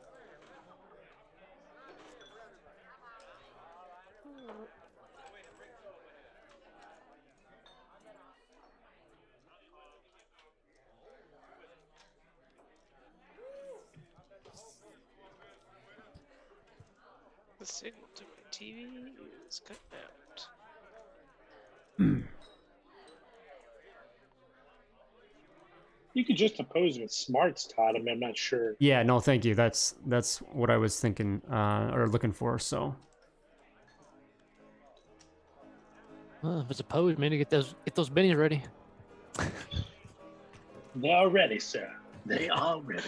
The signal to my TV is cut out. You could just oppose with smarts, Todd. I mean, I'm not sure. Yeah, no, thank you. That's what I was thinking or looking for. So Well, if it's opposed, man, to get those bennies ready. They are ready, sir. They are ready.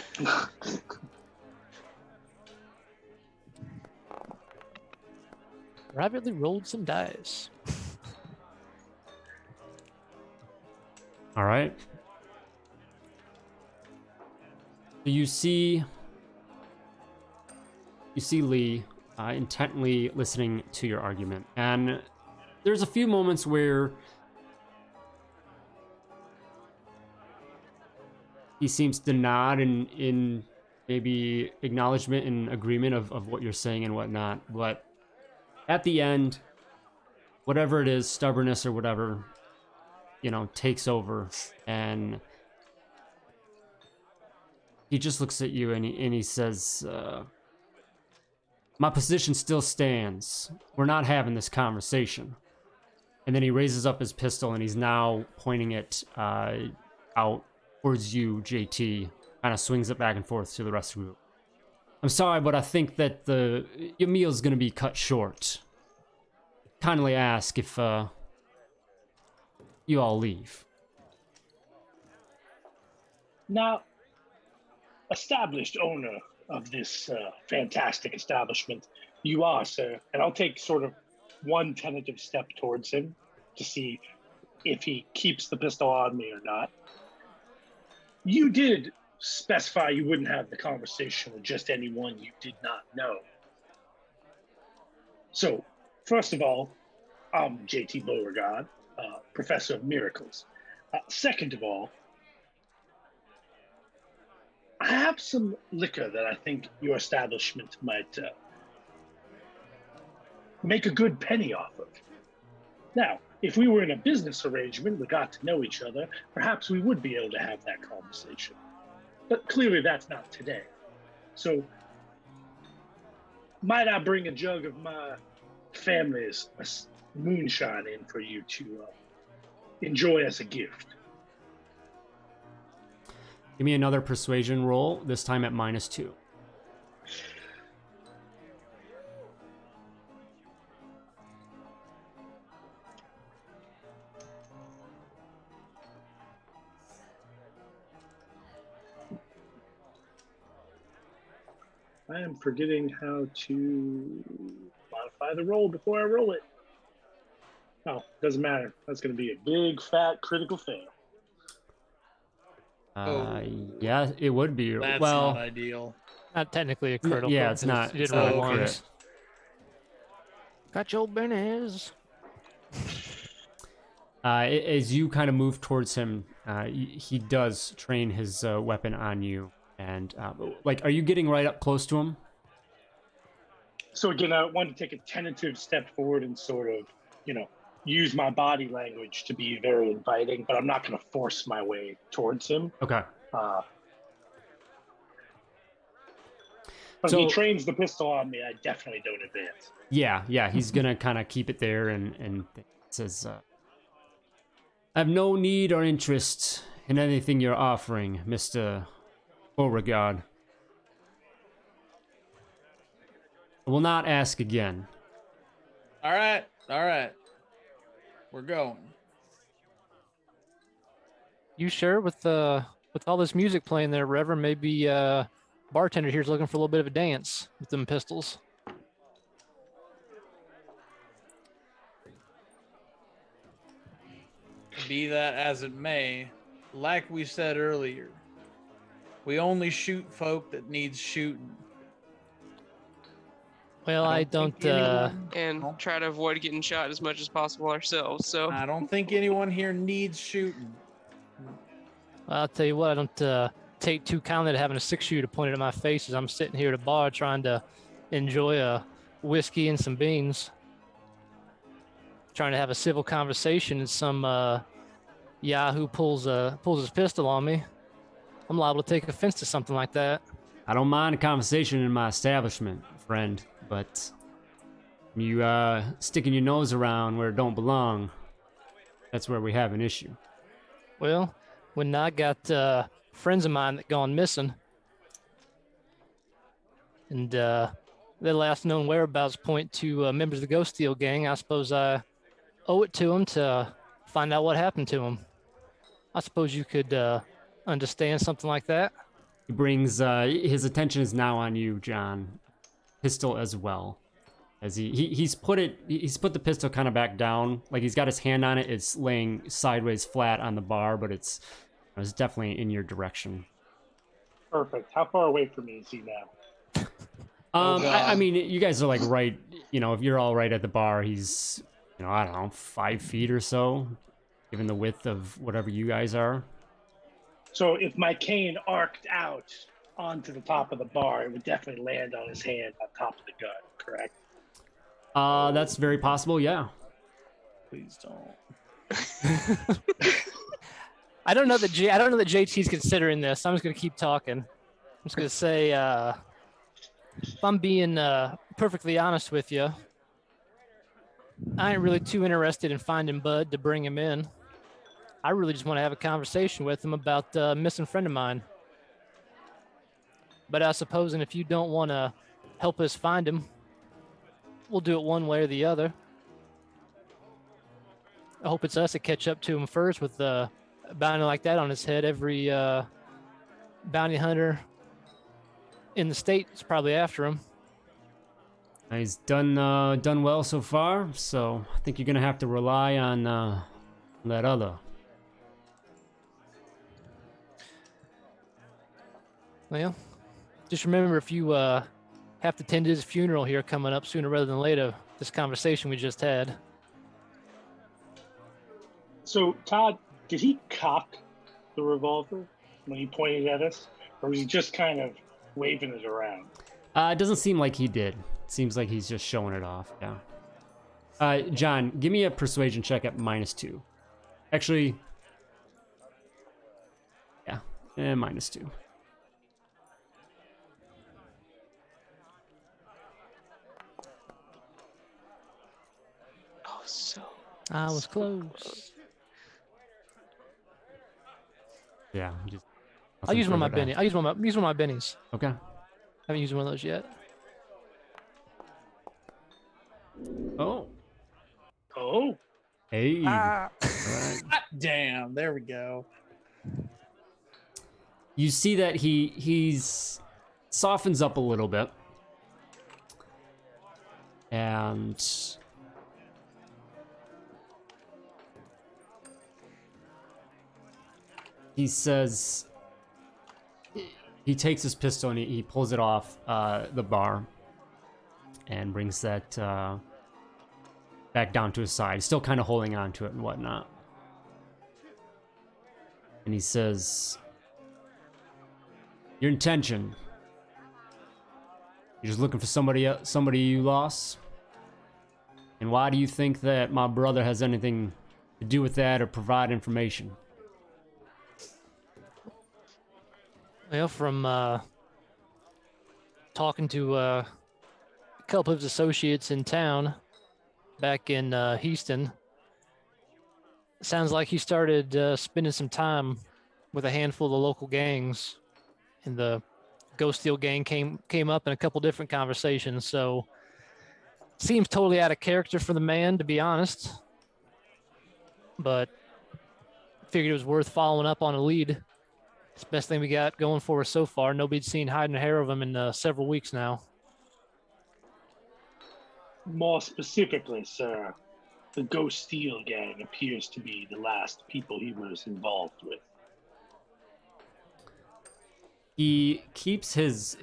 Rapidly rolled some dice. all right. You see Lee intently listening to your argument. And there's a few moments where he seems to nod in maybe acknowledgement and agreement of what you're saying and whatnot. But at the end, whatever it is, stubbornness or whatever, takes over. And he just looks at you and he says, my position still stands. We're not having this conversation. And then he raises up his pistol and he's now pointing it out towards you, JT. Kind of swings it back and forth to the rest of the group. I'm sorry, but I think that your meal's gonna be cut short. Kindly ask if you all leave. Now, established owner of this fantastic establishment, you are, sir, and I'll take sort of one tentative step towards him to see if he keeps the pistol on me or not. You did specify you wouldn't have the conversation with just anyone you did not know. So, first of all, I'm JT Beauregard, professor of miracles. Second of all, I have some liquor that I think your establishment might make a good penny off of. Now, if we were in a business arrangement, we got to know each other, perhaps we would be able to have that conversation. But clearly that's not today. So, might I bring a jug of my family's moonshine in for you to enjoy as a gift? Give me another persuasion roll, this time at -2. I am forgetting how to modify the roll before I roll it. Oh, doesn't matter. That's going to be a big, fat, critical fail. Yeah, it would be. That's well, not ideal. Not technically a critical. yeah, it's because not- You it's did not roll a crit. ones. Got your bennies. As you kind of move towards him, he does train his weapon on you. And, are you getting right up close to him? So again, I want to take a tentative step forward and sort of, use my body language to be very inviting, but I'm not going to force my way towards him. Okay. But if So- he trains the pistol on me, I definitely don't advance. Yeah, he's gonna kind of keep it there and says, I have no need or interest in anything you're offering, Mr. Beauregard. I will not ask again. All right. We're going. You sure with all this music playing there, Reverend? Maybe bartender here's looking for a little bit of a dance with them pistols. Be that as it may, like we said earlier, we only shoot folk that needs shooting. Well, I don't. think anyone- And No. try to avoid getting shot as much as possible ourselves. So I don't think anyone here needs shooting. I'll tell you what. I don't take too kindly to having a 6-shooter pointed at my face as I'm sitting here at a bar trying to enjoy a whiskey and some beans, trying to have a civil conversation, and some yahoo pulls his pistol on me. I'm liable to take offense to something like that. I don't mind a conversation in my establishment, friend, but you sticking your nose around where it don't belong, that's where we have an issue. Well, when I got friends of mine that gone missing, and their last known whereabouts point to members of the Ghost Steel gang, I suppose I owe it to them to find out what happened to them. I suppose you could understand something like that. He brings his attention is now on you, John. Pistol as well, as he's put the pistol kind of back down, like he's got his hand on it. It's laying sideways flat on the bar, but it's definitely in your direction. Perfect. How far away from me is he now? Oh, I God. mean, you guys are like right. You know, if you're all right at the bar, he's, you know, I don't know, 5 feet or so, given the width of whatever you guys are. So if my cane arced out onto the top of the bar, it would definitely land on his hand on top of the gun, correct? That's very possible. Yeah. Please don't. I don't know that JT's considering this. I'm just gonna keep talking. I'm just gonna say, if I'm being perfectly honest with you, I ain't really too interested in finding Bud to bring him in. I really just want to have a conversation with him about a missing friend of mine. But I suppose, and if you don't want to help us find him, we'll do it one way or the other. I hope it's us to catch up to him first with a bounty like that on his head. Every bounty hunter in the state is probably after him. He's done well so far, so I think you're gonna have to rely on that other. Well, just remember, if you have to attend his funeral here coming up sooner rather than later, this conversation we just had. So, Todd, did he cock the revolver when he pointed at us? Or was he just kind of waving it around? It doesn't seem like he did. It seems like he's just showing it off. Yeah. John, give me a persuasion check at -2. Actually, yeah, -2. Oh, so. I was close. Yeah. Just I'll use one of my nothing bennies. further I'll use one of my bennies. to add. Okay. Haven't used one of those yet. Oh. Oh, Hey. Ah, Alright. damn. There we go. You see that he's softens up a little bit, and he says, he takes his pistol and he pulls it off the bar and brings that back down to his side. He's still kind of holding on to it and whatnot. And he says, your intention, you're just looking for somebody you lost? And why do you think that my brother has anything to do with that or provide information? Well, from talking to a couple of his associates in town back in Heaston, sounds like he started spending some time with a handful of the local gangs, and the Ghost Steel gang came up in a couple different conversations. So seems totally out of character for the man, to be honest. But figured it was worth following up on a lead. It's the best thing we got going for us so far. Nobody's seen hide nor hair of him in several weeks now. more specifically, sir, the Ghost Steel gang appears to be the last people he was involved with. He keeps his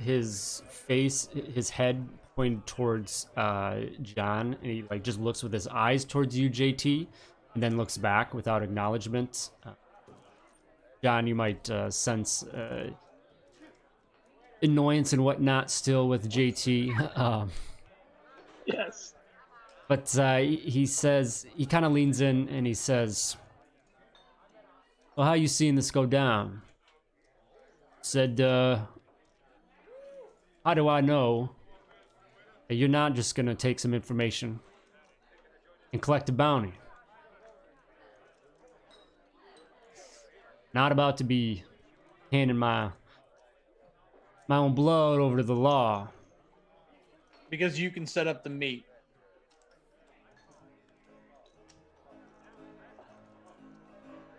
head pointed towards John, and he like just looks with his eyes towards you, JT, and then looks back without acknowledgement. John, you might sense annoyance and whatnot still with JT. Yes. But he says, he kind of leans in and he says, well, how you seeing this go down? Said, how do I know that you're not just gonna take some information and collect a bounty? Not about to be handing my own blood over to the law. Because you can set up the meat.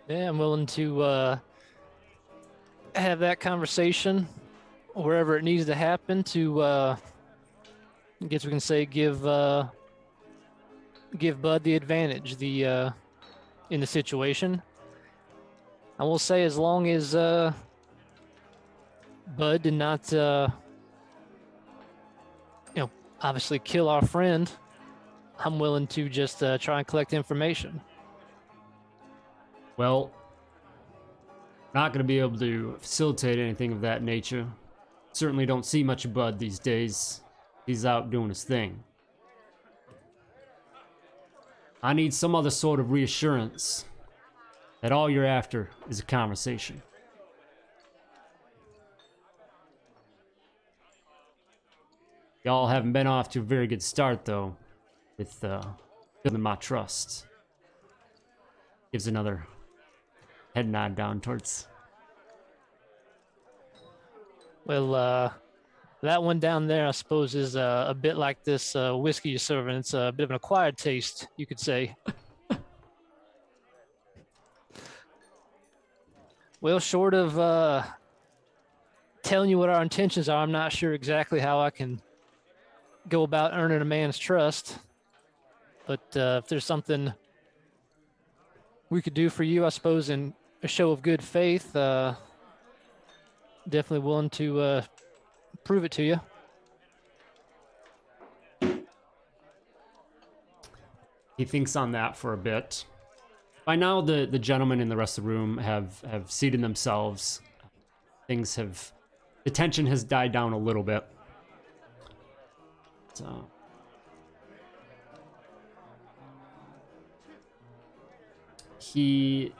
Yeah, I'm willing to have that conversation wherever it needs to happen to, I guess we can say, give Bud the advantage in the situation. I will say, as long as Bud did not obviously kill our friend, I'm willing to just try and collect information. Well, not going to be able to facilitate anything of that nature. Certainly don't see much of Bud these days. He's out doing his thing. I need some other sort of reassurance that all you're after is a conversation. Y'all haven't been off to a very good start, though, with building my trust. Gives another head nod down towards... Well, that one down there, I suppose, is a bit like this whiskey you're serving. It's a bit of an acquired taste, you could say. Well, short of telling you what our intentions are, I'm not sure exactly how I can go about earning a man's trust. But if there's something we could do for you, I suppose, in a show of good faith, definitely willing to prove it to you. He thinks on that for a bit. By now, the gentlemen in the rest of the room have seated themselves. The tension has died down a little bit. So... He...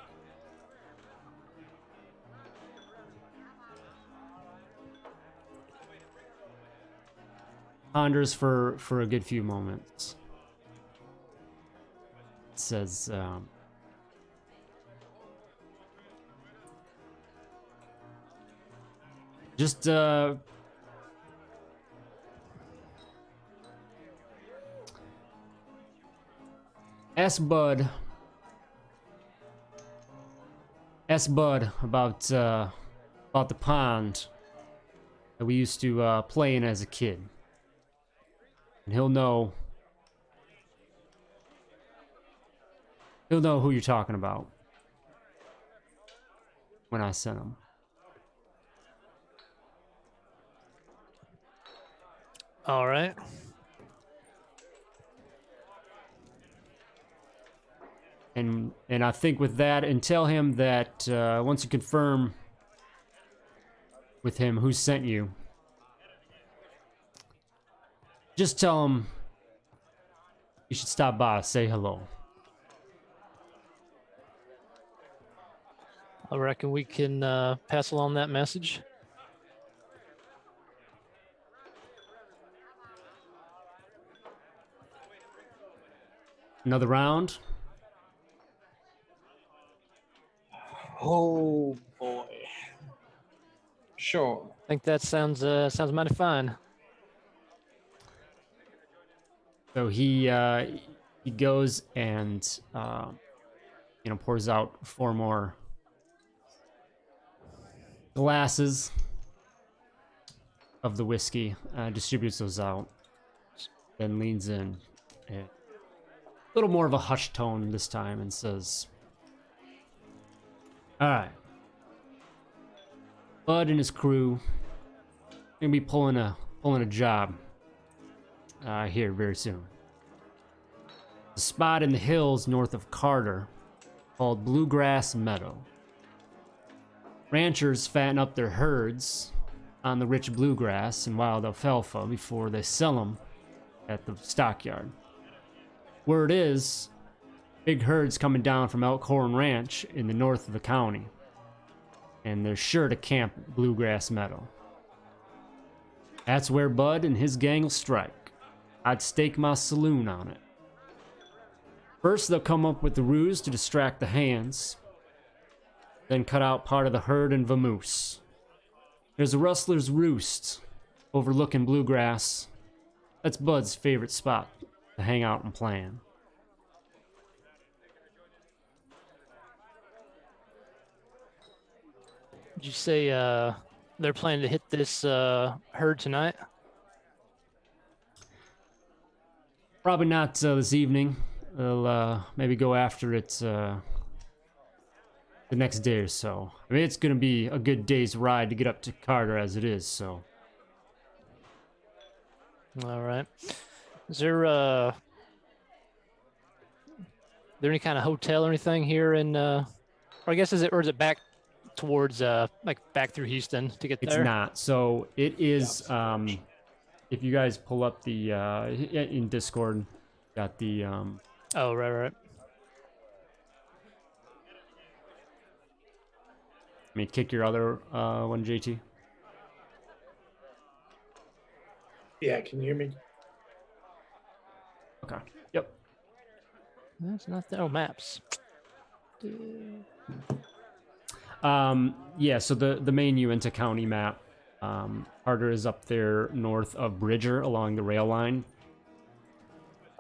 ponders for a good few moments. It says, just, ask Bud about the pond that we used to play in as a kid. And he'll know who you're talking about when I send him. All right. And I think with that, and tell him that once you confirm with him who sent you, just tell him you should stop by, say hello. I reckon we can pass along that message. Another round. Oh boy. Sure. I think that sounds mighty fine. So he goes and pours out 4 more glasses of the whiskey, distributes those out, then leans in, a little more of a hushed tone this time, and says, "All right, Bud and his crew gonna be pulling a job here very soon. A spot in the hills north of Carter called Bluegrass Meadow. Ranchers fatten up their herds on the rich bluegrass and wild alfalfa before they sell them at the stockyard. Word is, big herds coming down from Elkhorn Ranch in the north of the county, and they're sure to camp at Bluegrass Meadow. That's where Bud and his gang will strike. I'd stake my saloon on it. First, they'll come up with the ruse to distract the hands, then cut out part of the herd and vamoose. There's a rustler's roost overlooking Bluegrass. That's Bud's favorite spot to hang out and plan. Did you say they're planning to hit this herd tonight? Probably not this evening. They'll maybe go after it the next day or so. I mean, it's going to be a good day's ride to get up to Carter as it is, so. All right. Is there any kind of hotel or anything here in or I guess is it back towards like back through Houston to get It's there? not. So it is. If you guys pull up the in Discord, got the Oh, right. Let me kick your other one, JT. Yeah, can you hear me? Okay. Yep. That's not there. Oh, maps. Yeah. So the main Uinta County map. Carter is up there north of Bridger along the rail line.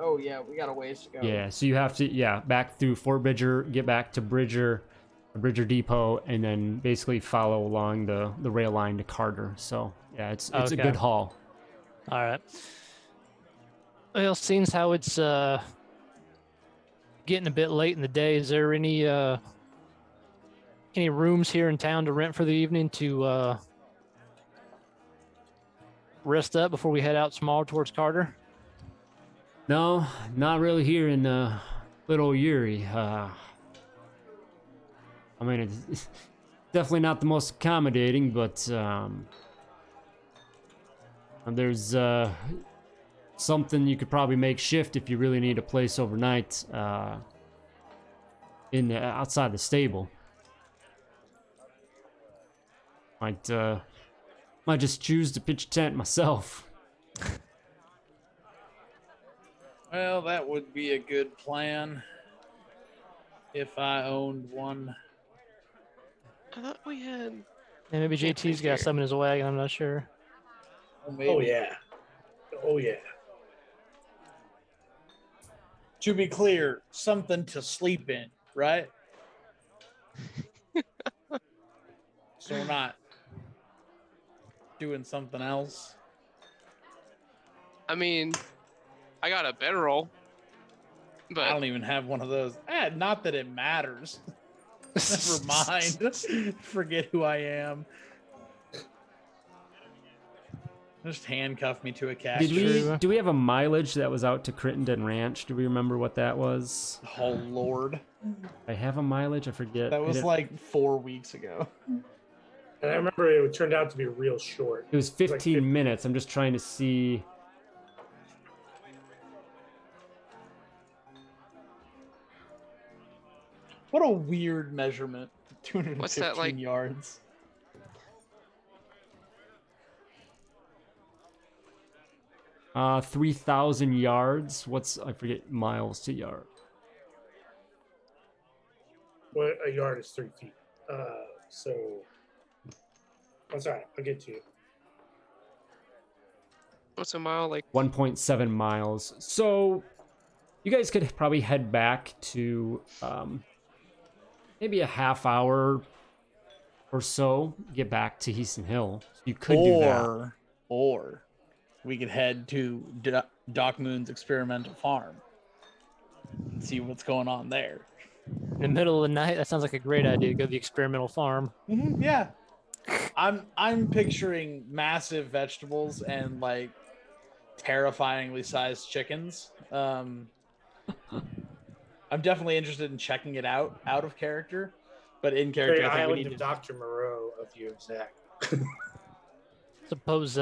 Oh yeah, we got a ways to go. Yeah. So you have to back through Fort Bridger, get back to Bridger Depot, and then basically follow along the rail line to Carter. So yeah, it's a Okay. good haul. All right. Well, seeing how it's getting a bit late in the day, is there any rooms here in town to rent for the evening to rest up before we head out tomorrow towards Carter? No, not really here in Little Yuri. I mean, it's definitely not the most accommodating, but there's something you could probably make shift if you really need a place overnight outside the stable. Might just choose to pitch a tent myself. Well, that would be a good plan if I owned one. I thought we had. And maybe Can't JT's think got here. some in his wagon. I'm not sure. Or maybe. Oh yeah. Oh yeah. To be clear, something to sleep in, right? So we're not doing something else. I mean, I got a bedroll, I but don't even have one of those. Not that it matters. Never mind. Forget who I am. Just handcuff me to a cash. Do we have a mileage that was out to Crittenden Ranch? Do we remember what that was? Oh Lord, I have a mileage. I forget. that was like 4 weeks ago. And I remember it turned out to be real short. It was 15 minutes. I'm just trying to see. What a weird measurement. 215 What's that, like? yards. Uh, 3,000 yards. I forget miles to yard. Well, a yard is 3 feet. So that's all right. I'll get to you. what's a mile like? 1.7 miles. So you guys could probably head back to maybe a half hour or so. Get back to Heaston Hill. You could do that. Or we could head to Doc Moon's experimental farm and see what's going on there. In the middle of the night, that sounds like a great idea to go to the experimental farm. Yeah, I'm picturing massive vegetables and like terrifyingly sized chickens. I'm definitely interested in checking it out of character, but in character, Great I think we island need of to. Dr. Moreau of you and Zach. Suppose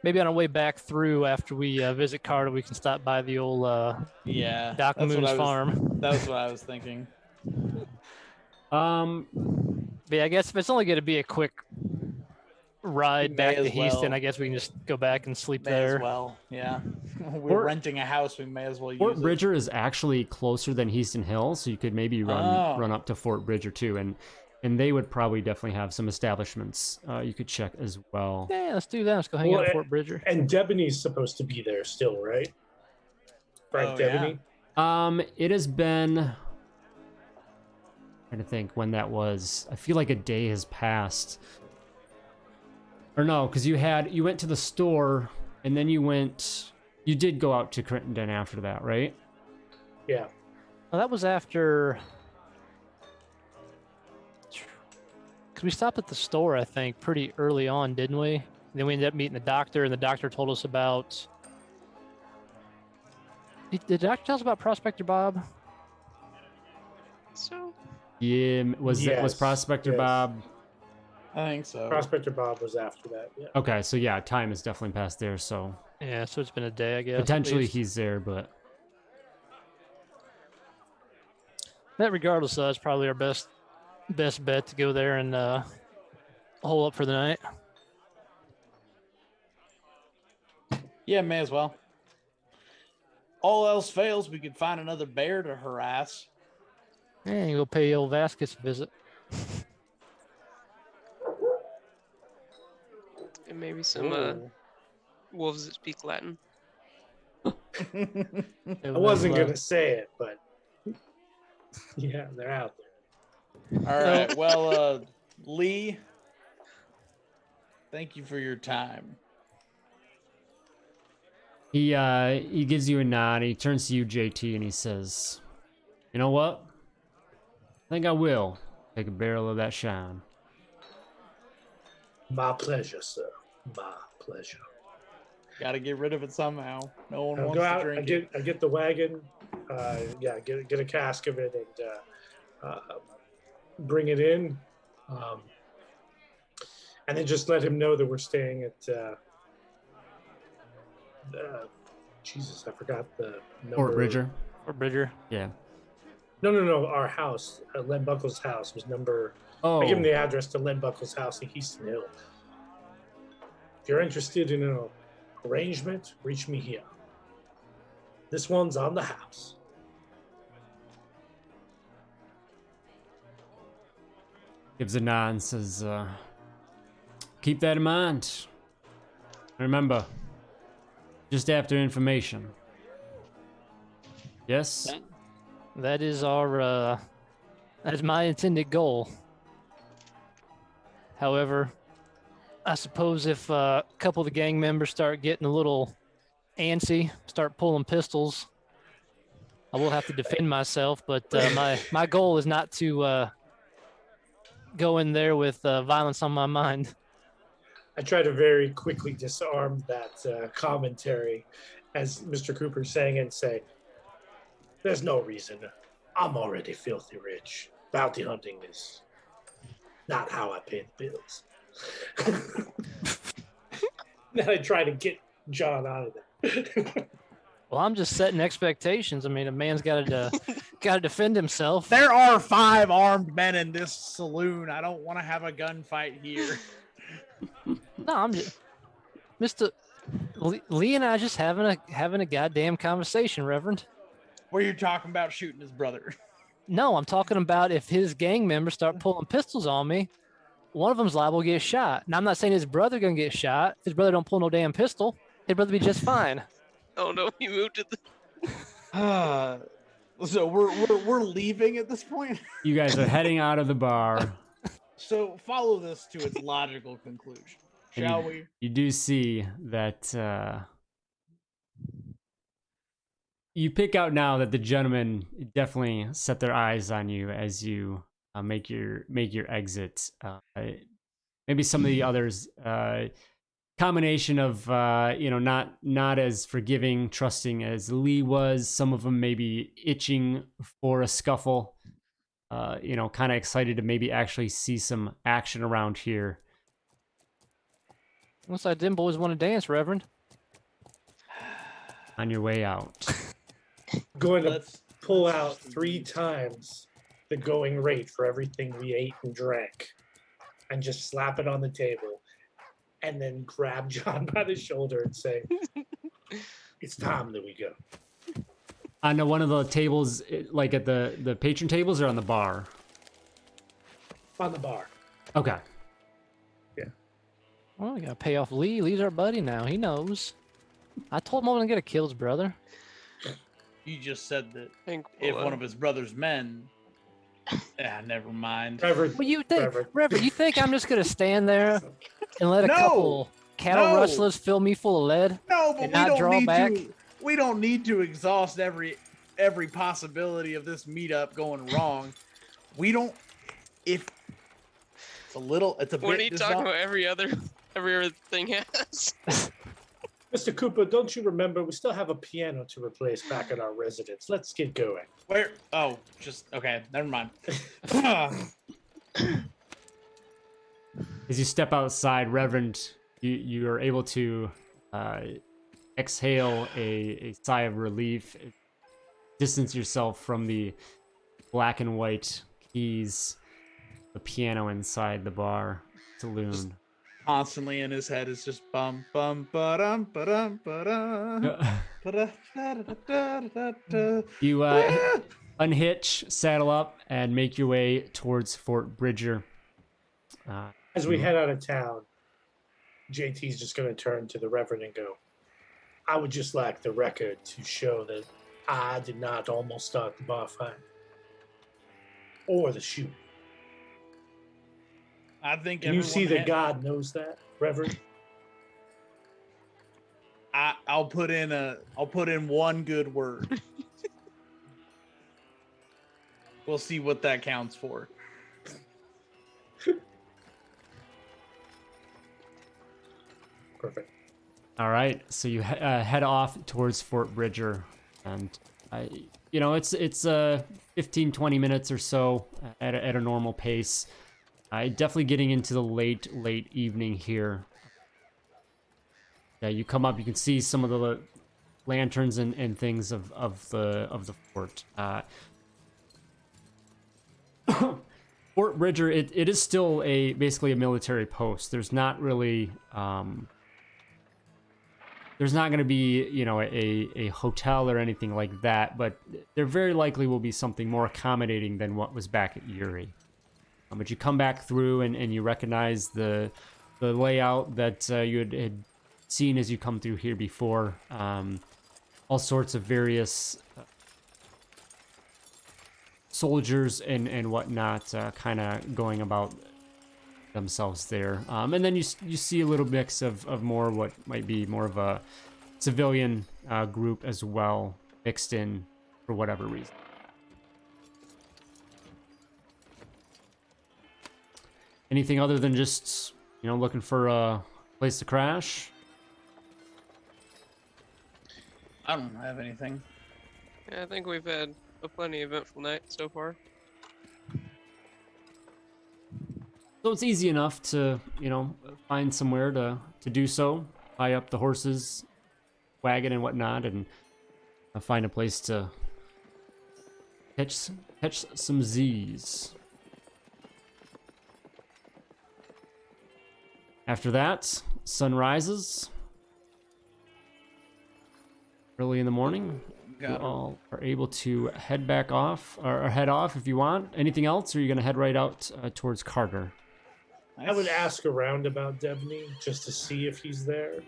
maybe on our way back through after we visit Carter, we can stop by the old Yeah, Doc that's what Moon's I was- farm. That was what I was thinking. But yeah, I guess if it's only going to be a quick ride May back to as Houston, well. I guess we can just go back and sleep May there. as well, yeah. We're Fort- renting a house. We may as well use Fort it. Bridger is actually closer than Heaston Hill, so you could maybe run up to Fort Bridger too, and they would probably definitely have some establishments you could check as well. Yeah, let's do that. Let's go hang out at Fort Bridger. And Debony's supposed to be there still, right? Right, Oh, yeah. Debony? It has been. Trying to think when that was. I feel like a day has passed. Or no, because you went to the store and then you did go out to Crittenden after that, right? Yeah. Well, that was after. Because we stopped at the store, I think, pretty early on, didn't we? then we ended up meeting the doctor, and the doctor told us about. Did the doctor tell us about Prospector Bob? So Yeah, was Yes, Prospector yes. Bob? I think so. Prospector Bob was after that. Yeah. Okay, so yeah, time has definitely passed there. So Yeah, so it's been a day, I guess. at potentially least. he's there, but That regardless, it's probably our best bet to go there and hole up for the night. Yeah, may as well. All else fails, we could find another bear to harass. And you go pay old Vasquez a visit. and maybe some Ooh. wolves that speak Latin. I wasn't gonna say it, but yeah, they're out there. All right. Well, Lee, thank you for your time. he gives you a nod. He turns to you, JT, and he says, "You know what? I think I will take a barrel of that shine." My pleasure, sir. My pleasure. Got to get rid of it somehow. No one I'll wants go to out. drink I get the wagon. Yeah, get a cask of it and bring it in, and then just let him know that we're staying at. Jesus, I forgot the number. Fort Bridger. Or Bridger. Yeah. No. Our house, Len Buckles' house, was number. Oh. I give him the address to Len Buckles' house in Heaston Hill. If you're interested in an arrangement, reach me here. This one's on the house. Gives a nod and says, "Keep that in mind. Remember, just after information." Yes. That is our that is my intended goal. However, I suppose if a couple of the gang members start getting a little antsy, start pulling pistols, I will have to defend myself. But my goal is not to go in there with violence on my mind. I try to very quickly disarm that commentary as Mr. Cooper's saying it and say, there's no reason. I'm already filthy rich. Bounty hunting is not how I pay the bills. Then I try to get John out of there. Well, I'm just setting expectations. I mean, a man's got to defend himself. There are 5 armed men in this saloon. I don't want to have a gunfight here. No, I'm just Mr. Lee and I just having a goddamn conversation, Reverend. Where you're talking about shooting his brother. No, I'm talking about if his gang members start pulling pistols on me, one of them's liable to get shot. Now, I'm not saying his brother gonna get shot. His brother don't pull no damn pistol. His brother be just fine. Oh no, he moved to the. So we're leaving at this point. You guys are heading out of the bar. So follow this to its logical conclusion, shall we? You do see that you pick out now that the gentlemen definitely set their eyes on you as you make your exit. Maybe some of the others, combination of not as forgiving, trusting as Lee was. Some of them maybe itching for a scuffle. Kind of excited to maybe actually see some action around here. Looks like them boys want to dance, Reverend. On your way out. Going to pull out 3 times the going rate for everything we ate and drank and just slap it on the table and then grab John by the shoulder and say, it's time that we go. On one of the tables, like at the patron tables or on the bar? On the bar. Okay. Well, we gotta pay off Lee. Lee's our buddy now. He knows. I told him I wasn't gonna kill his brother. You just said that Think if we'll, one of his brother's men. Never mind. Reverend, Well, you think, Reverend. Reverend, you think I'm just gonna stand there and let a No! couple cattle No! rustlers fill me full of lead? No, but and we not don't draw need back? to. We don't need to exhaust every possibility of this meetup going wrong. We don't. If it's a little, it's a What are bit. you talking about? Every other everything has. Mr. Cooper, don't you remember we still have a piano to replace back at our residence? Let's get going. Where? Oh, just okay. Never mind. As you step outside, Reverend, you are able to exhale a sigh of relief, distance yourself from the black and white keys, the piano inside the bar saloon. Constantly in his head is just bum bum ba-dum ba-dum ba-dum. You unhitch, saddle up, and make your way towards Fort Bridger. As we head out of town, JT's just going to turn to the Reverend and go, I would just like the record to show that I did not almost start the bar fight. Or the shoot. I think Can you see that God knows that, Reverend? I'll put in one good word. We'll see what that counts for. Perfect. All right, so you head off towards Fort Bridger, and it's 15, 20 minutes or so at a normal pace. Definitely getting into the late evening here. Yeah, you come up, you can see some of the lanterns and things of the fort. Fort Bridger, it is still basically a military post. There's not really there's not going to be a hotel or anything like that, but there very likely will be something more accommodating than what was back at Erie. But you come back through and you recognize the layout that you had seen as you come through here before. All sorts of various soldiers and whatnot kind of going about themselves there. And then you see a little mix of more what might be more of a civilian group as well, mixed in for whatever reason. Anything other than just, looking for a place to crash? I don't have anything. Yeah, I think we've had a plenty eventful night so far. So it's easy enough to, find somewhere to do so. Tie up the horses, wagon and whatnot, and find a place to catch some Z's. After that, sun rises early in the morning. You all are able to head back off, or head off if you want. Anything else, or are you going to head right out towards Carter? I would ask around about Debney just to see if he's there.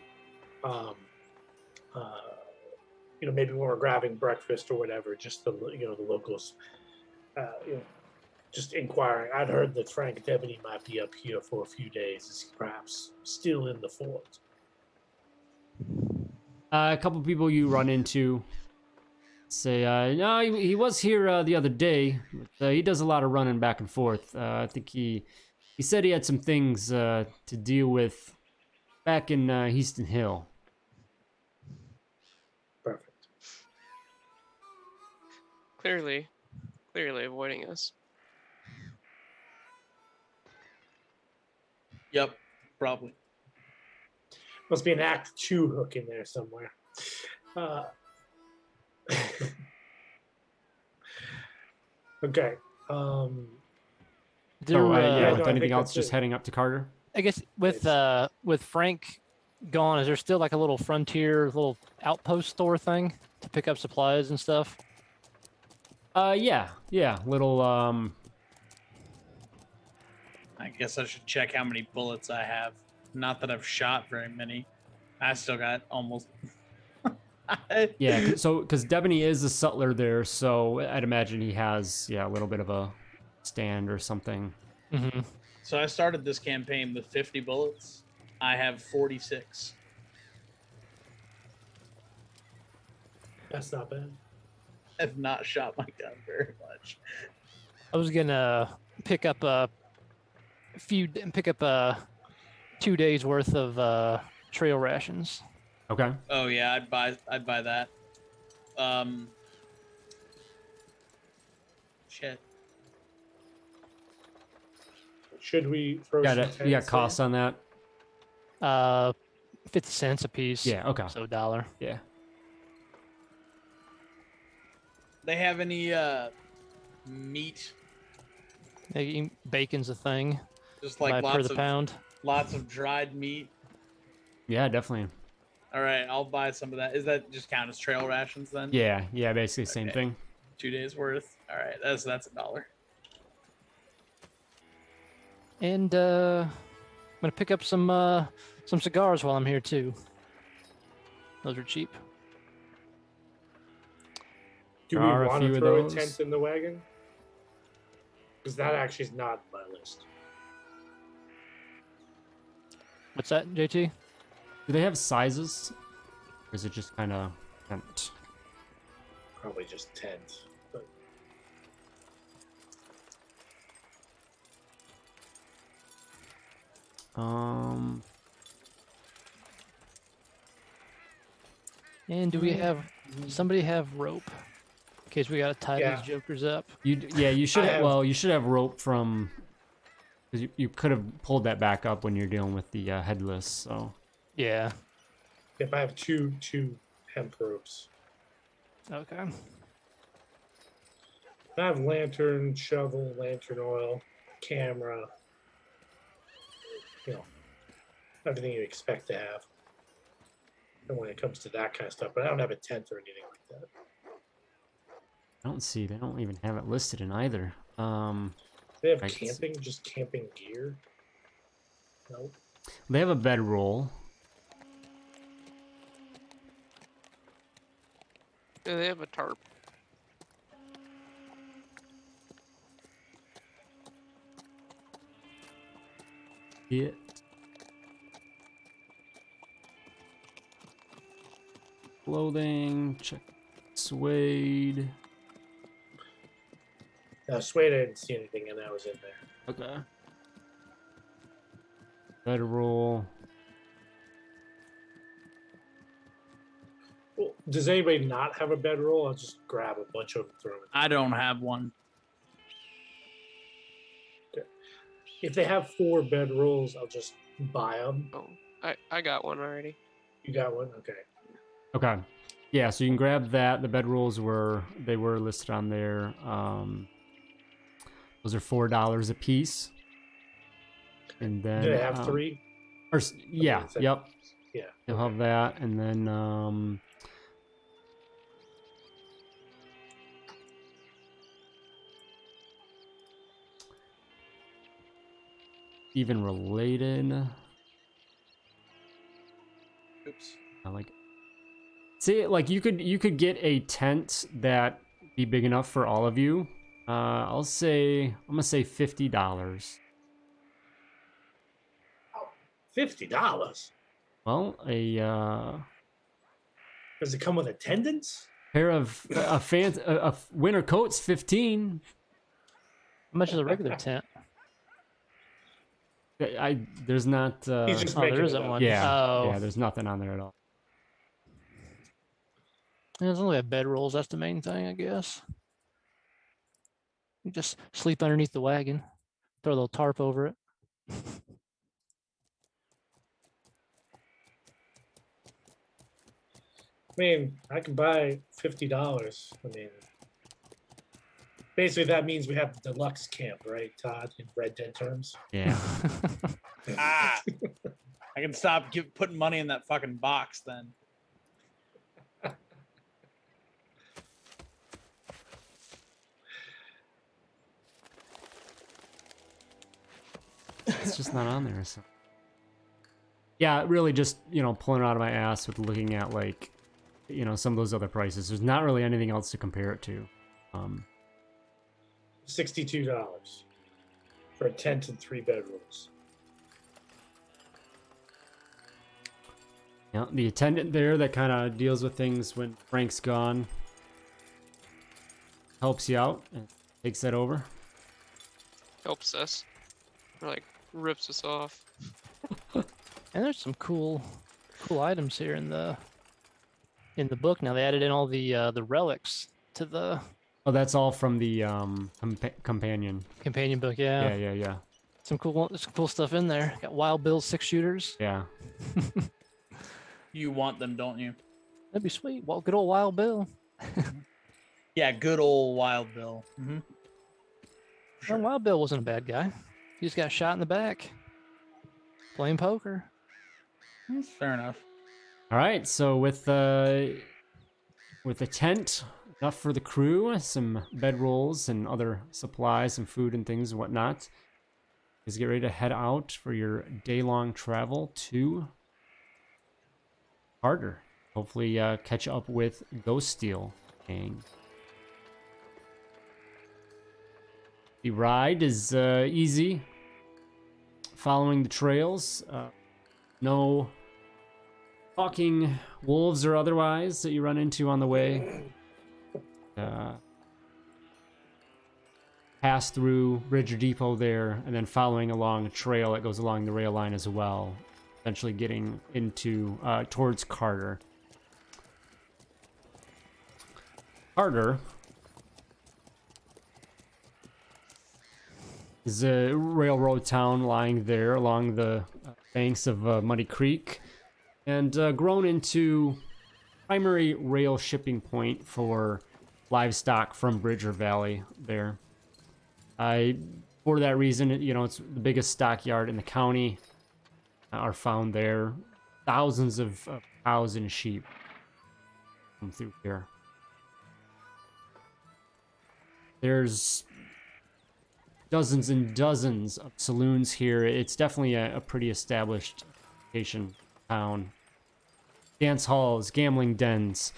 Maybe when we're grabbing breakfast or whatever, just the locals, just inquiring. I'd heard that Frank Debney might be up here for a few days. Is he perhaps still in the fort? A couple people you run into say, no, he was here the other day. But, he does a lot of running back and forth. I think he said he had some things to deal with back in Heaston Hill. Perfect. Clearly avoiding us. Yep, probably. Must be an Act 2 hook in there somewhere. Okay. With anything else, just heading up to Carter. I guess with Frank gone, is there still like a little frontier, little outpost store thing to pick up supplies and stuff? Yeah, little I guess I should check how many bullets I have. Not that I've shot very many. I still got almost. Yeah, so because Debney is a sutler there, so I'd imagine he has a little bit of a stand or something. Mm-hmm. So I started this campaign with 50 bullets. I have 46. That's not bad. I have not shot my gun very much. I was gonna pick up 2 days worth of trail rations. Okay. Oh yeah, I'd buy that. Shit. Should we throw Got some it. You got tents costs in? on that? 50 cents a piece. Yeah. Okay. So $1. Yeah. They have any meat? Bacon's a thing. Just Buy like per the pound. lots of dried meat. Yeah, definitely. All right, I'll buy some of that. Is that just count as trail rations then? Yeah. Yeah. Basically, same Okay. thing. 2 days worth. All right, that's $1. And I'm gonna pick up some cigars while I'm here too. Those are cheap. Do There we are a want few to of throw a those. tent in the wagon? Because that actually is not on my list. What's that, JT? Do they have sizes? Or is it just kind of tent? Probably just tent. But And do we have somebody have rope in case we gotta tie Yeah. these jokers up? You should I have, have- well, you should have rope from, because you could have pulled that back up when you're dealing with the headless. So Yeah. if I have two hemp ropes, Okay. I have lantern, shovel, lantern oil, camera. You know, everything you expect to have. And when it comes to that kind of stuff, but I don't have a tent or anything like that. I don't see, they don't even have it listed in either. They have I can see- camping, just camping gear. Nope. They have a bedroll. Yeah, they have a tarp. It. Clothing, check SWADE. SWADE, I didn't see anything, and that was in there. Okay. Bedroll. Well, does anybody not have a bedroll? I'll just grab a bunch of them and throw them. I don't have one. If they have 4 bedrolls, I'll just buy them. Oh, I got one already. You got one? Okay. Okay. Yeah, so you can grab that. The bedrolls were listed on there. Those are $4 a piece. And then Do they have 3? Yeah, Okay, so- yep. Yeah. You'll have that, and then even related. Oops. I like. See, like you could get a tent that be big enough for all of you. I'm gonna say $50. $50. Well, a Does it come with attendance? pair of a winter coat's 15. How much is a regular tent? There's not. He's just Oh, making there it isn't up. one. Yeah, Oh. yeah. There's nothing on there at all. There's only have bedrolls. That's the main thing, I guess. You just sleep underneath the wagon, throw a little tarp over it. I mean, I can buy $50. I mean, basically that means we have the deluxe camp, right, Todd? In Red Dead terms. Yeah. Ah, I can stop putting money in that fucking box then. It's just not on there. So. Yeah, really just, pulling it out of my ass with looking at, like, some of those other prices. There's not really anything else to compare it to. $62 for a tent and 3 bedrooms. Yeah, the attendant there that kind of deals with things when Frank's gone helps you out and takes that over. Helps us. Or like rips us off. And there's some cool items here in the book. Now they added in all the relics to the Oh, that's all from the companion. companion book. Yeah. Yeah. Some cool stuff in there. Got Wild Bill's 6-shooters. Yeah. You want them, don't you? That'd be sweet. Well, good old Wild Bill. Yeah, good old Wild Bill. Mm-hmm. Well, Wild Bill wasn't a bad guy. He just got shot in the back playing poker. Fair enough. All right, so with the tent, enough for the crew, some bedrolls and other supplies, some food and things and whatnot. Is get ready to head out for your day-long travel to Carter. Hopefully catch up with Ghost Steel gang. The ride is easy, following the trails. No talking wolves or otherwise that you run into on the way. Pass through Bridger Depot there, and then following along a trail that goes along the rail line as well, eventually getting into towards Carter. Carter is a railroad town lying there along the banks of Muddy Creek, and grown into primary rail shipping point for livestock from Bridger Valley there. For that reason, it's the biggest stockyard in the county are found there. Thousands of cows and sheep come through here. There's dozens and dozens of saloons here. It's definitely a pretty established location, town. Dance halls, gambling dens.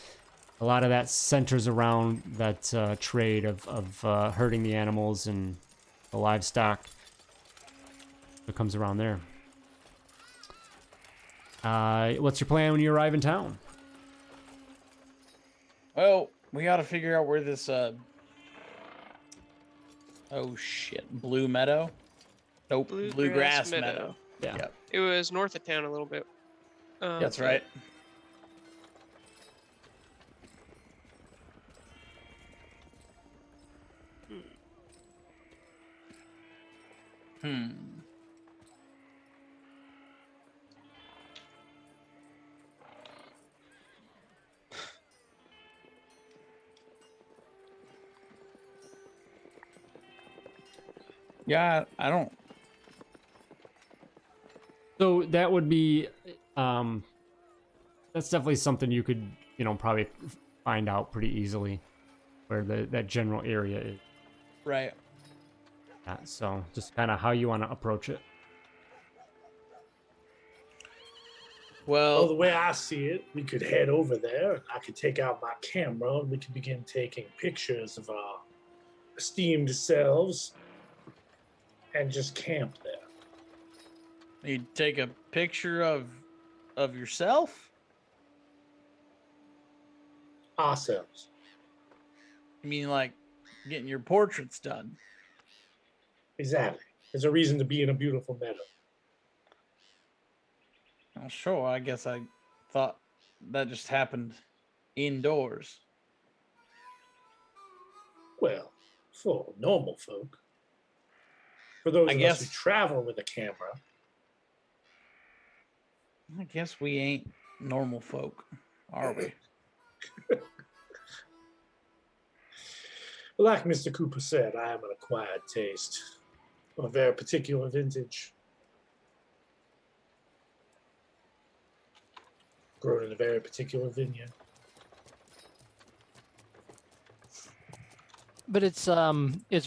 A lot of that centers around that trade of herding the animals and the livestock that comes around there. What's your plan when you arrive in town? Well, we got to figure out where this oh shit, Blue Meadow? Nope, Bluegrass Meadow. Yeah. Yep. It was north of town a little bit. That's right. Yeah, I don't. So that would be, that's definitely something you could, probably find out pretty easily where that general area is. Right. Yeah, so just kind of how you want to approach it. Well, the Well, way I see it, we could head over there, and I could take out my camera, and we could begin taking pictures of our esteemed selves, and just camp there. you take a picture of yourself? Ourselves. You mean like getting your portraits done? Exactly. There's a reason to be in a beautiful meadow. Well, sure. I guess I thought that just happened indoors. Well, for normal folk. For those I of us guess- who travel with a camera, I guess we ain't normal folk, are we? like Mr. Cooper said, I have an acquired taste of a very particular vintage. Grown in a very particular vineyard. But it's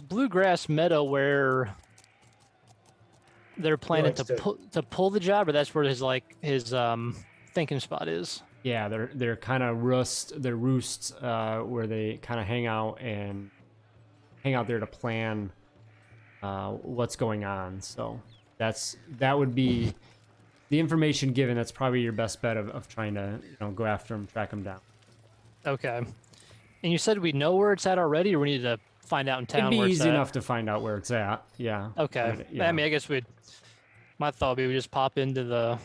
Bluegrass Meadow where they're planning Likes to pull the job, or that's where his thinking spot is. Yeah, they're kind of roosts where they kind of hang out there to plan what's going on. So that would be the information given. That's probably your best bet of trying to go after them, track them down. Okay. And you said we know where it's at already, or we need to find out in town It'd be where it's easy at? enough to find out where it's at. Yeah. Okay. Yeah. I mean, I guess my thought would be we just pop into the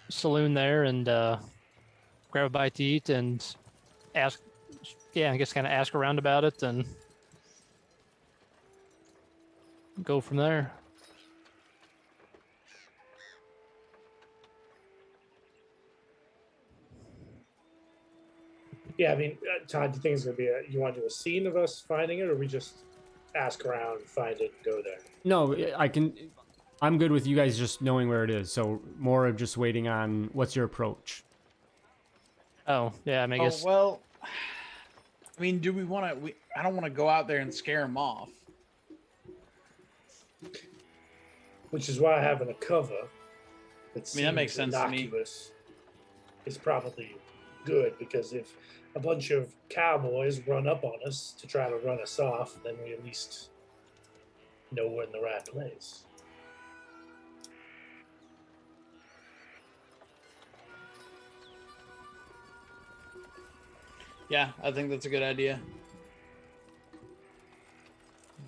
saloon there and grab a bite to eat and ask. Yeah, I guess kind of ask around about it and go from there. Yeah, I mean, Todd, do you think it's gonna be you want to do a scene of us finding it, or we just ask around, find it, and go there? No, I can. I'm good with you guys just knowing where it is. So more of just waiting on what's your approach. Oh, yeah, I mean, I Oh guess. well. I mean, do we want to? I don't want to go out there and scare him off. Which is why having a cover that I mean, that makes seems sense to me. innocuous is probably good, because if a bunch of cowboys run up on us to try to run us off, then we at least know we're in the right place. Yeah, I think that's a good idea.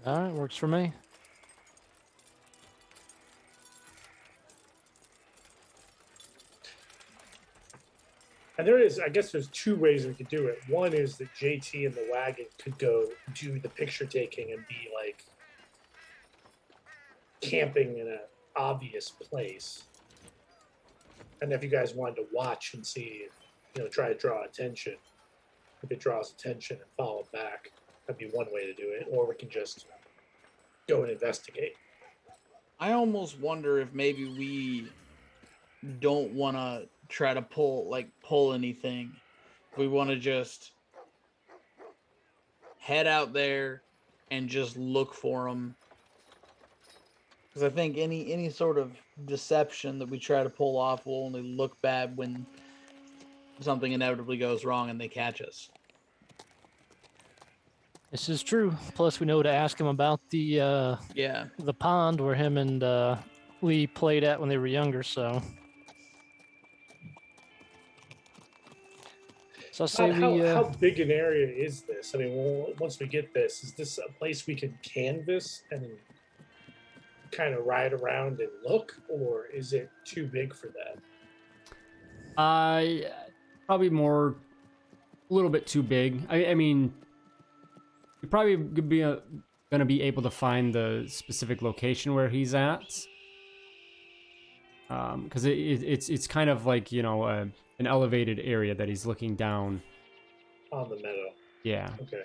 All right, works for me. And there is, I guess there's two ways we could do it. One is that JT and the wagon could go do the picture taking and be like camping in an obvious place. And if you guys wanted to watch and see, try to draw attention, if it draws attention and follow back, that'd be one way to do it. Or we can just go and investigate. I almost wonder if maybe we don't want to try to pull anything. We want to just head out there and just look for them. Because I think any sort of deception that we try to pull off will only look bad when something inevitably goes wrong and they catch us. This is true. Plus, we know to ask him about the pond where him and Lee played at when they were younger. So I say How big an area is this? I mean, once we get this, is this a place we can canvas and kind of ride around and look, or is it too big for that? Probably a little bit too big. I mean, you're probably gonna be able to find the specific location where he's at, because it's kind of like an elevated area that he's looking down On the meadow. Yeah. Okay.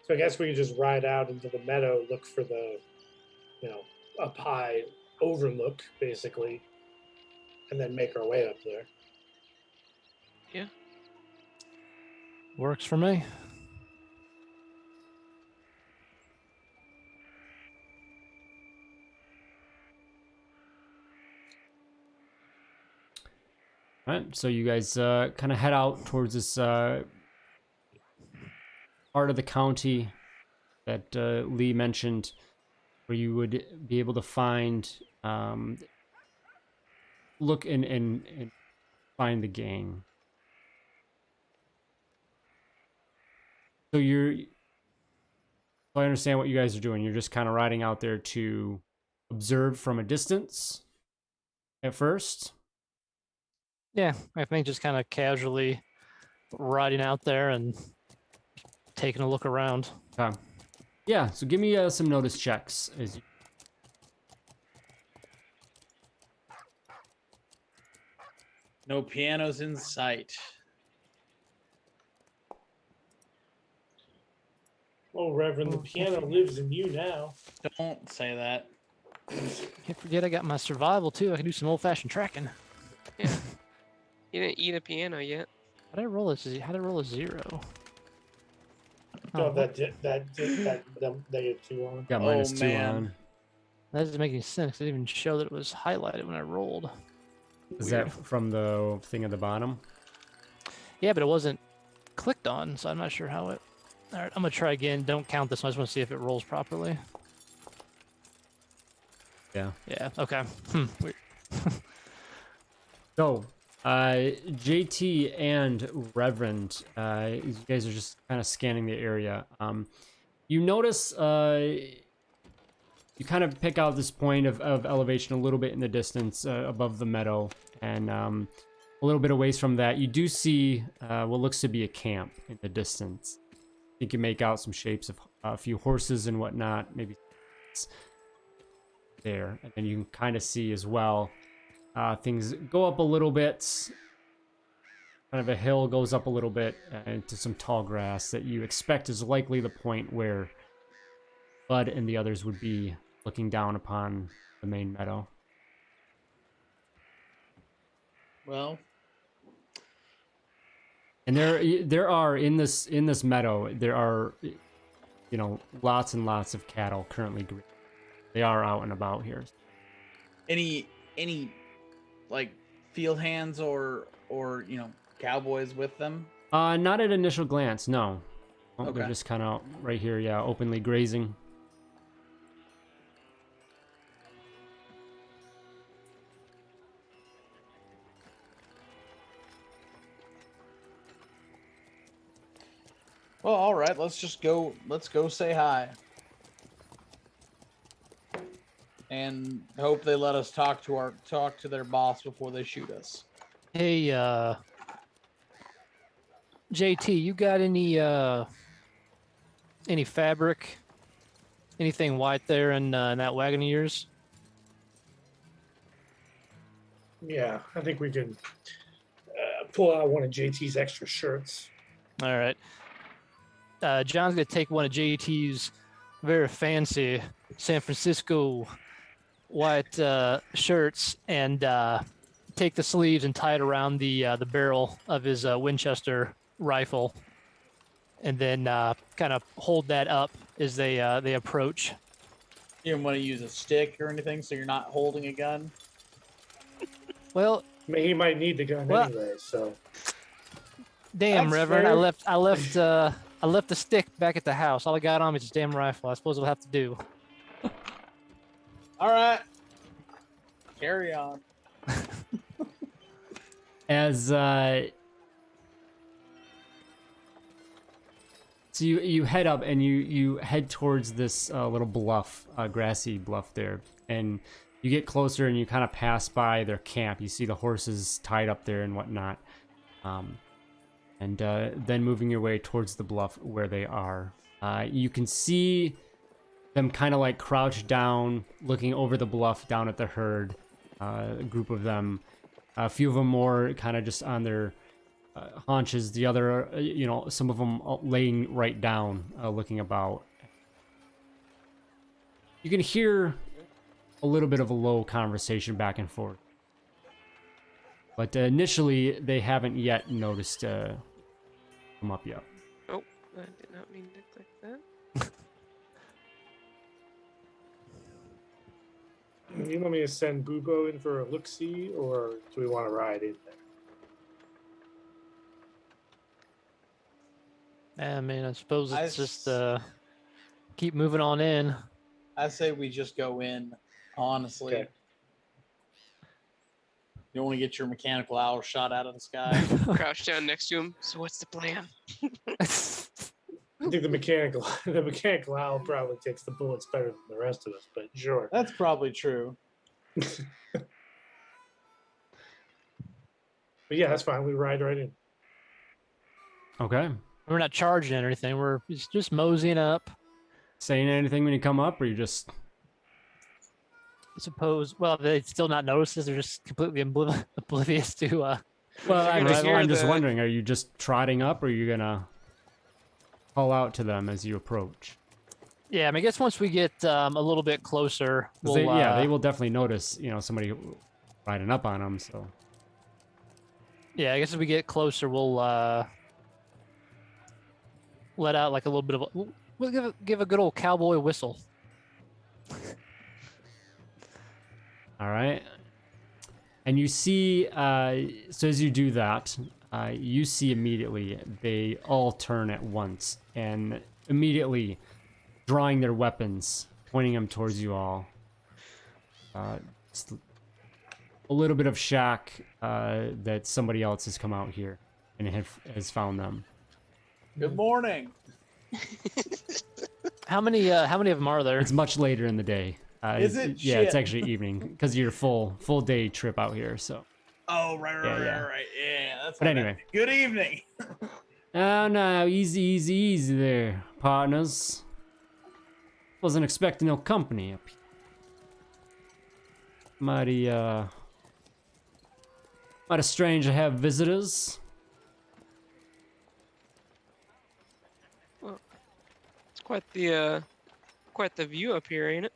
So I guess we can just ride out into the meadow, look for the, up high overlook, basically, and then make our way up there. Yeah. works for me. All right, so you guys kind of head out towards this part of the county that Lee mentioned, where you would be able to find, look and find the gang. So I understand what you guys are doing. You're just kind of riding out there to observe from a distance at first. Yeah, I think just kind of casually riding out there and taking a look around. Okay. Yeah, so give me some notice checks. No pianos in sight. Oh, Reverend, the piano lives in you now. Don't say that. Can't forget I got my survival too. I can do some old-fashioned tracking. Yeah. You didn't eat a piano yet. How did I roll a 0? Oh, Oh, that -2 on. Got Oh, -2 man. on. that doesn't make any sense. It didn't even show that it was highlighted when I rolled. Is that from the thing at the bottom? Yeah, but it wasn't clicked on, so I'm not sure how it... All right, I'm going to try again. Don't count this one. I just want to see if it rolls properly. Yeah. Yeah, okay. Weird. So, JT and Reverend, you guys are just kind of scanning the area. You notice, you kind of pick out this point of elevation a little bit in the distance above the meadow, and a little bit away from that, you do see what looks to be a camp in the distance. You can make out some shapes of a few horses and whatnot, maybe there. And then you can kind of see as well, things go up a little bit. Kind of a hill goes up a little bit into some tall grass that you expect is likely the point where Bud and the others would be looking down upon the main meadow. Well, And there are in this meadow, there are, you know, lots and lots of cattle currently grazing. They are out and about here. any like field hands or you know, cowboys with them? Not at initial glance, no. Oh, they're Okay. just kind of right here, yeah, openly grazing. Well, all right. Let's go say hi. And hope they let us talk to their boss before they shoot us. Hey, JT, you got any fabric, anything white there in that wagon of yours? Yeah, I think we can pull out one of JT's extra shirts. All right. John's gonna take one of JT's very fancy San Francisco white shirts and take the sleeves and tie it around the barrel of his Winchester rifle, and then kind of hold that up as they approach. You don't want to use a stick or anything, so you're not holding a gun. Well, I mean, he might need the gun Well- anyway, so damn, That's Reverend, fair. I left the stick back at the house. All I got on me is this damn rifle. I suppose I'll have to do. All right. Carry on. As so you head up and you head towards this little bluff, grassy bluff there, and you get closer and you kind of pass by their camp. You see the horses tied up there and whatnot, and then moving your way towards the bluff where they are, you can see them kind of like crouched down, looking over the bluff down at the herd. A group of them, a few of them more kind of just on their haunches, the other, you know, some of them laying right down, looking about. You can hear a little bit of a low conversation back and forth. But initially, they haven't yet noticed them up yet. Oh, I did not mean to click that. you want me to send Bubo in for a look-see, or do we want to ride in there? I mean, I suppose I it's just s- keep moving on in. I say we just go in, honestly. Okay. You don't want to get your mechanical owl shot out of the sky. Crouch down next to him. So what's the plan? I think the mechanical owl probably takes the bullets better than the rest of us, but sure. That's probably true. But yeah, that's fine. We ride right in. Okay. We're not charging or anything. We're just moseying up. Saying anything when you come up, or you just... I suppose. Well, they still not notice this. They're just completely oblivious to. Well, You're gonna hear I'm just the- wondering, are you just trotting up, or are you gonna call out to them as you approach? Yeah, I mean, I guess once we get a little bit closer, 'Cause we'll, they will definitely notice, you know, somebody riding up on them. So Yeah, I guess as we get closer, we'll let out like a little bit of. We'll give a good old cowboy whistle. all right, and you see, so as you do that, you see immediately they all turn at once, and immediately drawing their weapons, pointing them towards you all. Just a little bit of shock that somebody else has come out here and has found them. Good morning. How many of them are there? It's much later in the day. Is it? Yeah, it's Shit. actually evening because you're full day trip out here. So. Oh, right. Yeah. Yeah, that's. But not bad. anyway. Good evening. Oh no, easy there, partners. Wasn't expecting no company up here. Mighty strange to have visitors. It's quite the view up here, ain't it?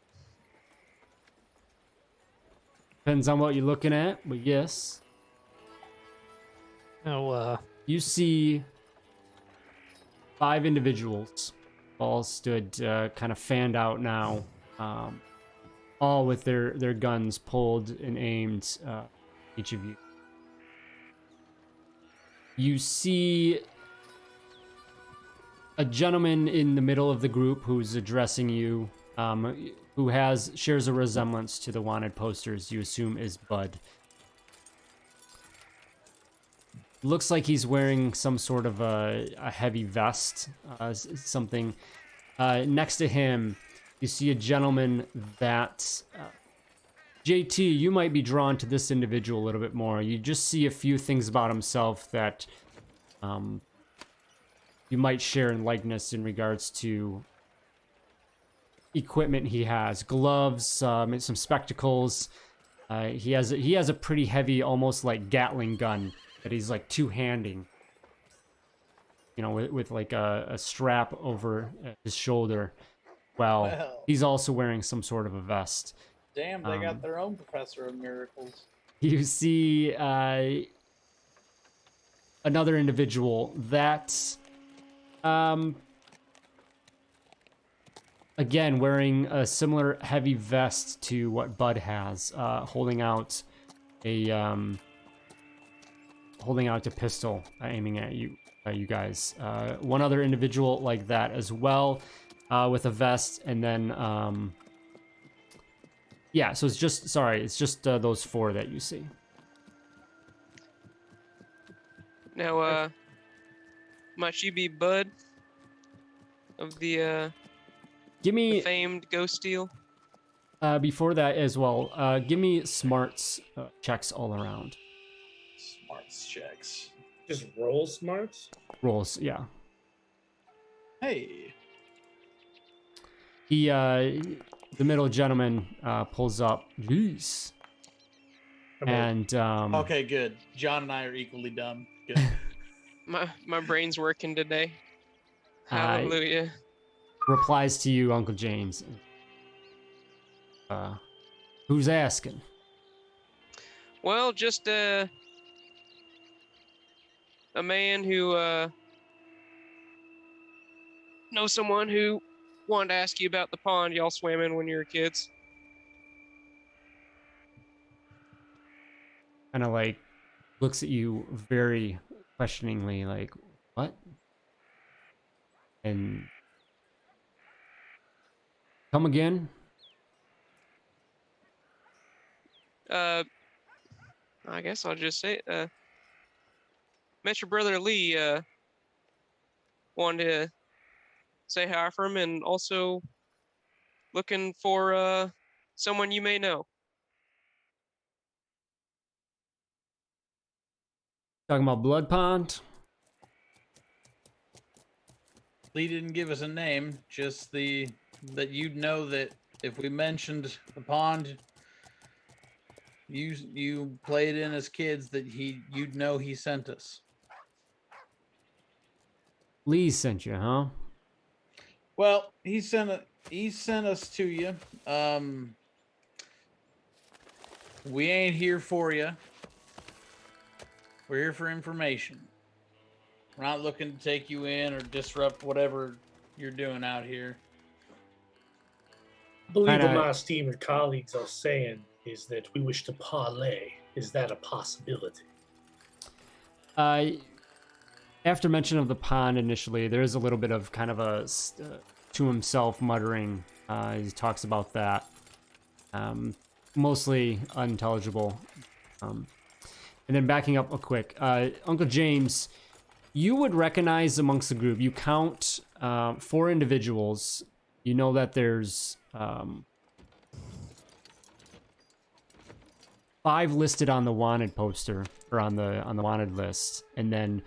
Depends on what you're looking at, but yes. No, You see 5 individuals, all stood kind of fanned out now, all with their guns pulled and aimed each of you. You see a gentleman in the middle of the group who's addressing you, who shares a resemblance to the wanted posters you assume is Bud. Looks like he's wearing some sort of a heavy vest, something. Next to him, you see a gentleman that... JT, you might be drawn to this individual a little bit more. You just see a few things about himself that you might share in likeness in regards to equipment he has. Gloves, some spectacles. He has a pretty heavy, almost like Gatling gun that he's like two-handing. You know, with like a strap over his shoulder. Well, he's also wearing some sort of a vest. Damn, they got their own Professor of Miracles. You see another individual that, again, wearing a similar heavy vest to what Bud has, holding out a pistol, aiming at you guys. One other individual like that as well, with a vest, and then yeah, so it's just those 4 that you see. Now, might she be Bud of the Give me famed ghost deal? before that as well. Give me smarts checks all around. Smarts checks. Just roll smarts? Rolls, yeah. Hey. He the middle gentleman pulls up. Jeez. And Okay, good. John and I are equally dumb. Good. My brain's working today. Hallelujah. replies to you, Uncle James. Who's asking? Well, just a man who knows someone who wanted to ask you about the pond y'all swam in when you were kids. Kind of like looks at you very questioningly, like, what? And come again? I guess I'll just say, met your brother Lee, wanted to say hi for him, and also looking for, someone you may know. Talking about Blood Pond? Lee didn't give us a name, just that you'd know that if we mentioned the pond you played in as kids, that you'd know he sent us. Lee sent you, huh? Well, he sent us to you. We ain't here for you. We're here for information. We're not looking to take you in or disrupt whatever you're doing out here. I believe Kinda- what my esteemed colleagues are saying is that we wish to parlay. Is that a possibility? After mention of the pond initially, there is a little bit of kind of a to himself muttering. He talks about that. Mostly unintelligible. And then backing up a quick, Uncle James, you would recognize amongst the group, you count 4 individuals. You know that there's 5 listed on the wanted poster, or on the wanted list, and then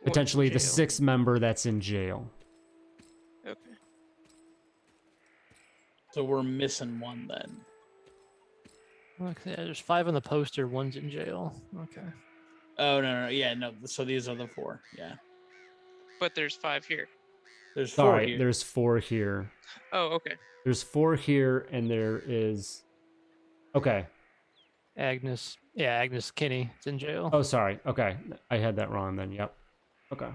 potentially the jail? 6th member that's in jail. Okay. So we're missing one then. Okay, there's 5 on the poster. 1's in jail. Okay. Oh no, yeah, no. So these are the 4. Yeah, But there's 5 here. there's 4 Sorry, here. there's 4 here. Oh, okay. There's 4 here, and there is. Okay. Agnes. Yeah, Agnes Kinney is in jail. Oh, sorry. Okay, I had that wrong then. Yep. Okay.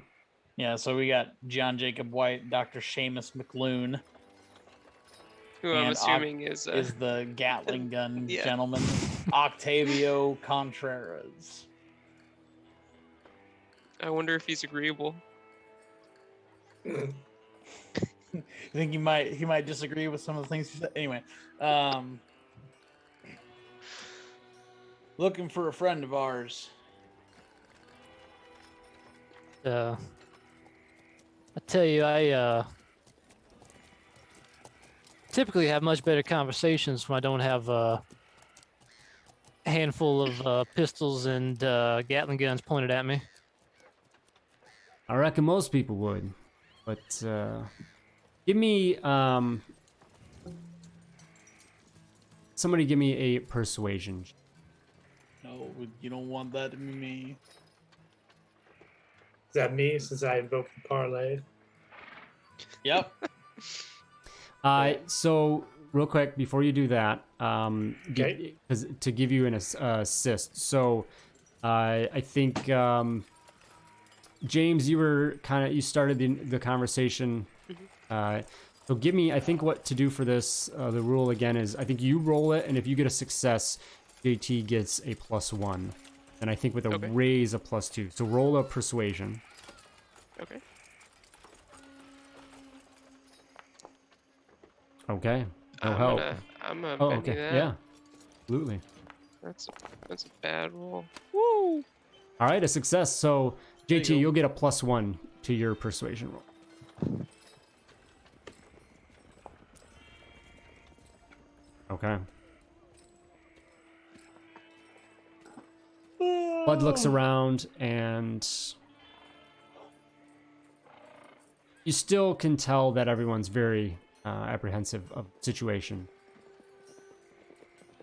Yeah, so we got John Jacob White, Dr. Seamus McLoone, Who I'm And assuming is the Gatling gun Yeah. gentleman, Octavio Contreras. I wonder if he's agreeable. I think he might disagree with some of the things you said. Anyway, looking for a friend of ours. I tell you, I typically have much better conversations when I don't have a handful of pistols and Gatling guns pointed at me. I reckon most people would, but give me somebody give me a persuasion. No, you don't want that to be me. Is that me since I invoked the parlay? Yep. So real quick before you do that, Okay. because to give you an assist. So I think James, you started the conversation. So give me, I think what to do for this, the rule again is, I think you roll it, and if you get a success, JT gets a +1. And I think with a Okay. raise, a +2. So roll a persuasion. Okay. Okay. No help. I'm gonna Oh, bend you okay. that. Yeah. Absolutely. That's a bad roll. Woo! All right, a success. So There you JT, go. you'll get a +1 to your persuasion roll. Okay. Bud looks around, and you still can tell that everyone's very apprehensive of the situation.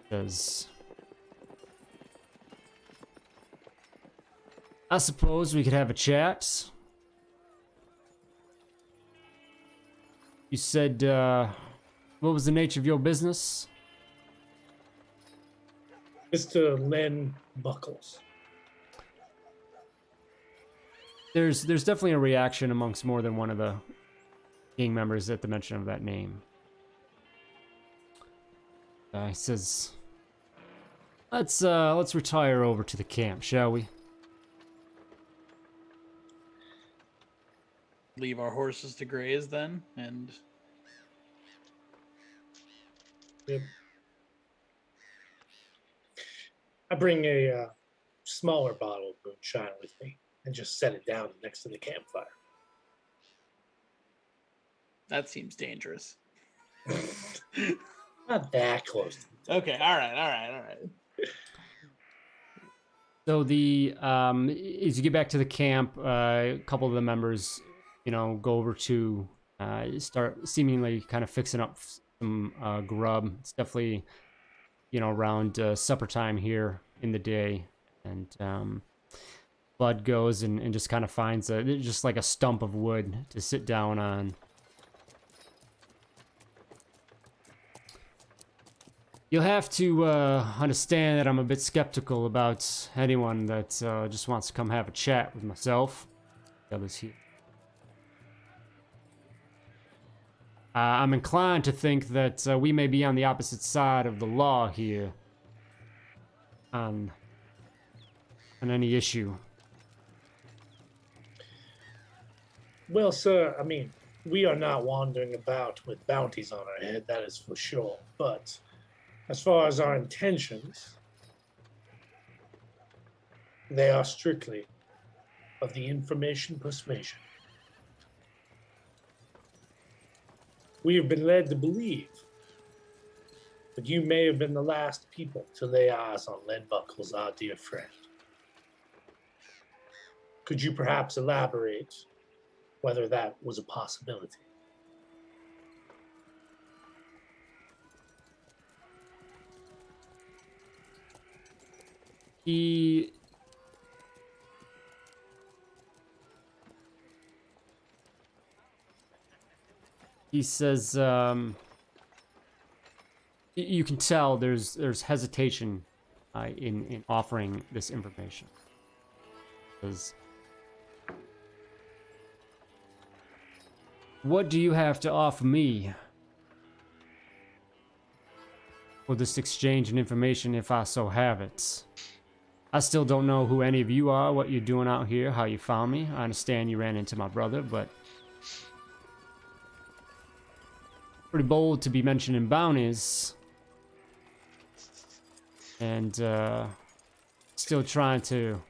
Because I suppose we could have a chat. You said, what was the nature of your business? Mr. Len Buckles. There's definitely a reaction amongst more than one of the gang members at the mention of that name. He says, let's retire over to the camp, shall we? Leave our horses to graze then, and Yep. I bring a smaller bottle of moonshine with me and just set it down next to the campfire. that seems dangerous. Not that close. Okay, all right. So as you get back to the camp, a couple of the members, go over to start seemingly kind of fixing up some grub. It's definitely, around supper time here in the day, and Bud goes and just kind of finds just like a stump of wood to sit down on. You'll have to understand that I'm a bit skeptical about anyone that just wants to come have a chat with myself. The others here. I'm inclined to think that we may be on the opposite side of the law here on any issue. Well, sir, I mean, we are not wandering about with bounties on our head, that is for sure. But as far as our intentions, They are strictly of the information persuasion. We have been led to believe that you may have been the last people to lay eyes on Len Buckles, our dear friend. Could you perhaps elaborate whether that was a possibility? He says, you can tell there's hesitation in offering this information. Because what do you have to offer me for this exchange of information if I so have it? I still don't know who any of you are, what you're doing out here, how you found me. I understand you ran into my brother, but pretty bold to be mentioning bounties. And still trying to...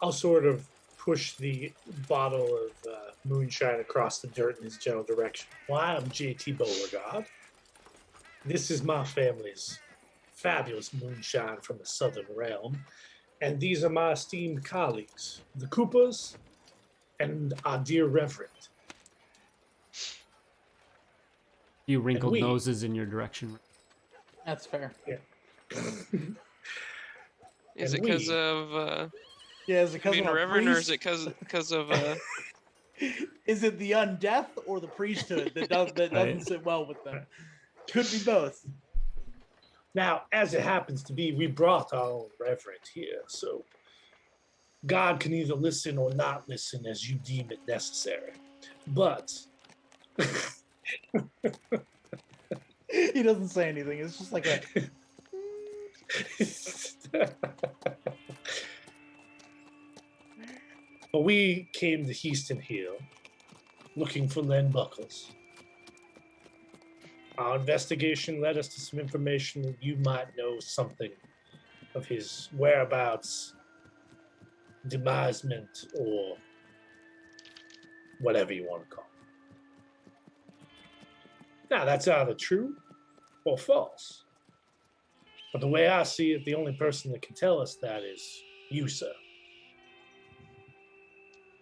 I'll sort of push the bottle of moonshine across the dirt in his general direction. Well, I'm JT Beauregard. This is my family's fabulous moonshine from the southern realm. And these are my esteemed colleagues, the Coopers and our dear Reverend. few wrinkled noses in your direction. That's fair. Yeah. Is it because of Yeah, is it because being of a a reverend, or is priest? it because of Is it the undeath or the priesthood that doesn't Right. sit well with them? Could be both. Now, as it happens to be, we brought our own reverend here, so God can either listen or not listen as you deem it necessary. But He doesn't say anything. It's just like a but we came to Heaston Hill looking for Len Buckles. Our investigation led us to some information that you might know something of his whereabouts, demisement, or whatever you want to call it. Now, that's either true or false. But the way I see it, the only person that can tell us that is you, sir.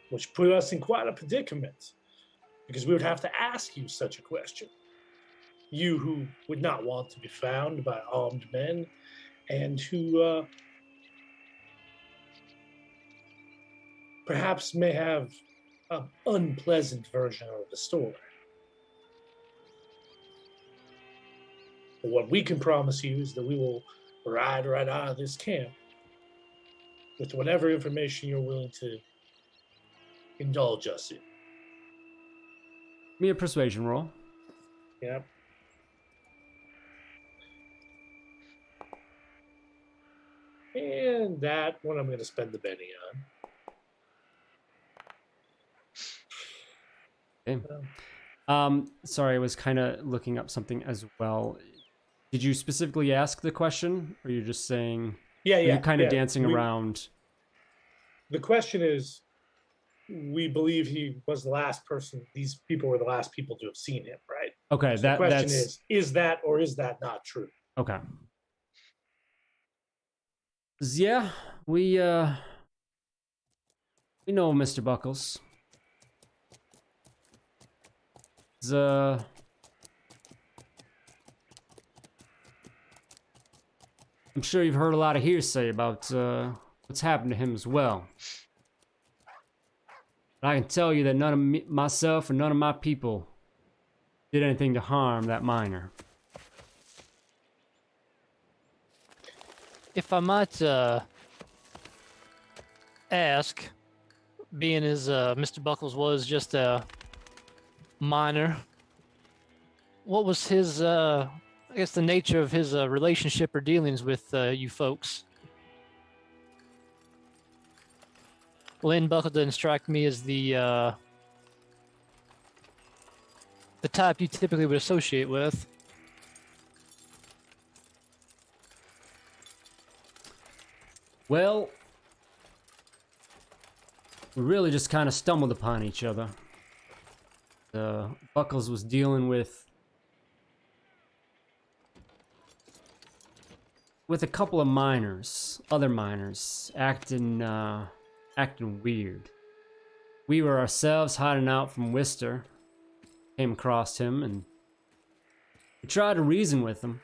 Which put us in quite a predicament, because we would have to ask you such a question. You who would not want to be found by armed men, and who perhaps may have an unpleasant version of the story. But what we can promise you is that we will ride right out of this camp with whatever information you're willing to indulge us in. Give me a persuasion roll. Yep. And that one I'm going to spend the Benny on. Okay. Sorry, I was kind of looking up something as well. Did you specifically ask the question, or you're just saying? Yeah. You're kind of dancing around. The question is, we believe he was the last person. These people were the last people to have seen him, right? Okay, So the question is that or is that not true? Okay. Yeah, we know Mr. Buckles. He's, I'm sure you've heard a lot of hearsay about what's happened to him as well. But I can tell you that none of myself or none of my people did anything to harm that miner. If I might ask, being as Mr. Buckles was just a miner, what was his, I guess, the nature of his relationship or dealings with you folks? Lynn Buckles didn't strike me as the type you typically would associate with. Well, we really just kind of stumbled upon each other. Buckles was dealing with a couple of miners, other miners, acting weird. We were ourselves hiding out from Wister, came across him, and we tried to reason with him,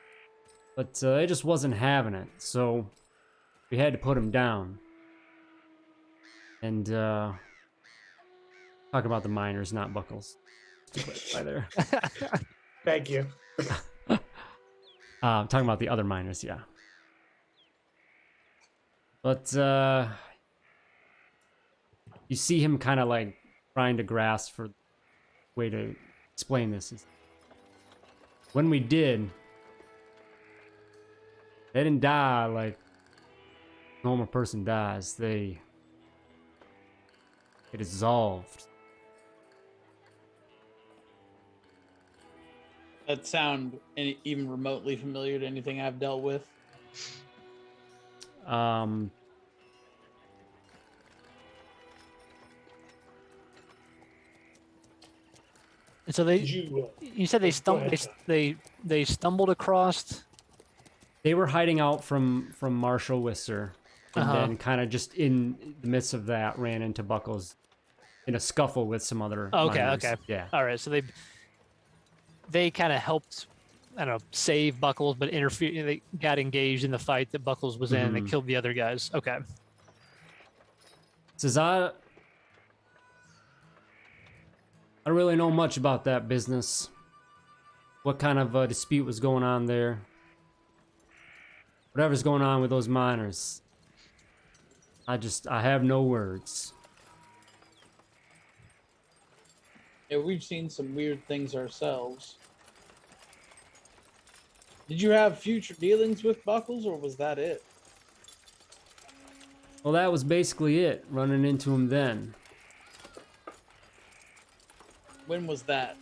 but it just wasn't having it, so we had to put him down. And talking about the miners, not Buckles. To clarify there. Thank you. Talking about the other miners, yeah. But you see him kind of like trying to grasp for a way to explain this. When we did, they didn't die like a normal person dies. They dissolved. That sound even remotely familiar to anything I've dealt with? And so they, You, you said they stumbled, they stumbled across. they were hiding out from Marshall Wister, and then kind of just in the midst of that ran into Buckles in a scuffle with some other miners. Okay. Yeah. All right, so they kind of helped, I don't know, save Buckles, but interfere. They got engaged in the fight that Buckles was in. They killed the other guys. Okay. Says I don't really know much about that business. What kind of dispute was going on there? Whatever's going on with those miners. I have no words. Yeah, we've seen some weird things ourselves. Did you have future dealings with Buckles, or was that it? Well, that was basically it, running into him then. When was that?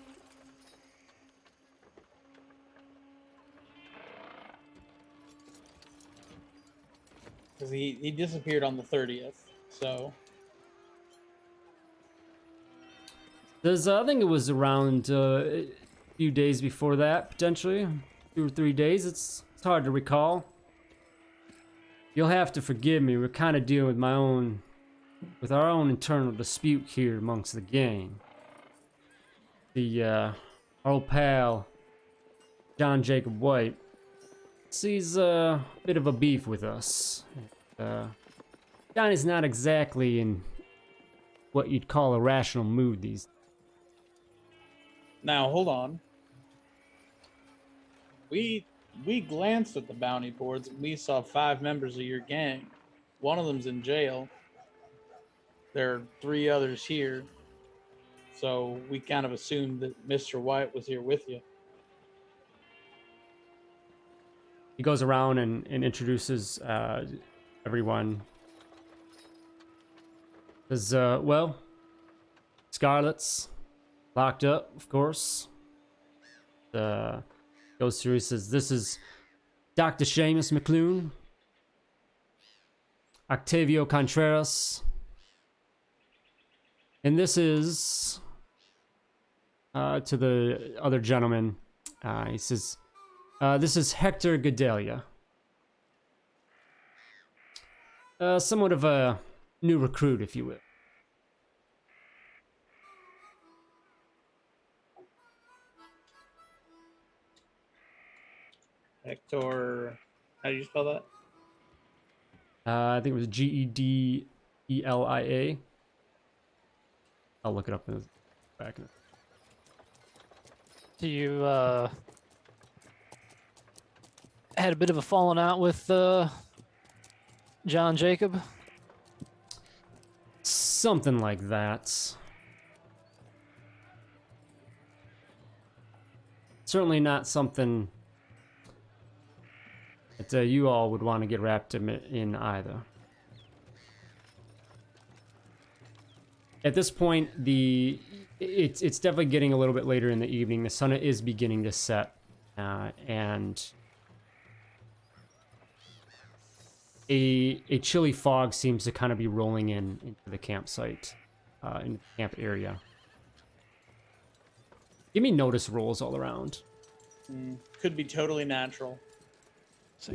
Because he disappeared on the 30th, so... I think it was around a few days before that, potentially. 2 or 3 days, it's hard to recall. You'll have to forgive me, we're kind of dealing with our own internal dispute here amongst the gang. Our old pal, John Jacob White, sees a bit of a beef with us. Johnny's not exactly in what you'd call a rational mood these days. Now, hold on. We glanced at the bounty boards and we saw 5 members of your gang. One of them's in jail. There are 3 others here. So we kind of assumed that Mr. White was here with you. He goes around and introduces everyone. Says, well, Scarlet's locked up, of course. Goes through, he says, this is Dr. Seamus McClune, Octavio Contreras, and this is, to the other gentleman, he says, this is Hector Gadelia. Somewhat of a new recruit, if you will. Hector, how do you spell that? I think it was Gedelia. I'll look it up in the back. Do you had a bit of a falling out with John Jacob? Something like that. Certainly not something that you all would want to get wrapped in either. At this point, it's definitely getting a little bit later in the evening. The sun is beginning to set, and a chilly fog seems to kind of be rolling in into the campsite, in the camp area. Give me notice rolls all around. Could be totally natural. So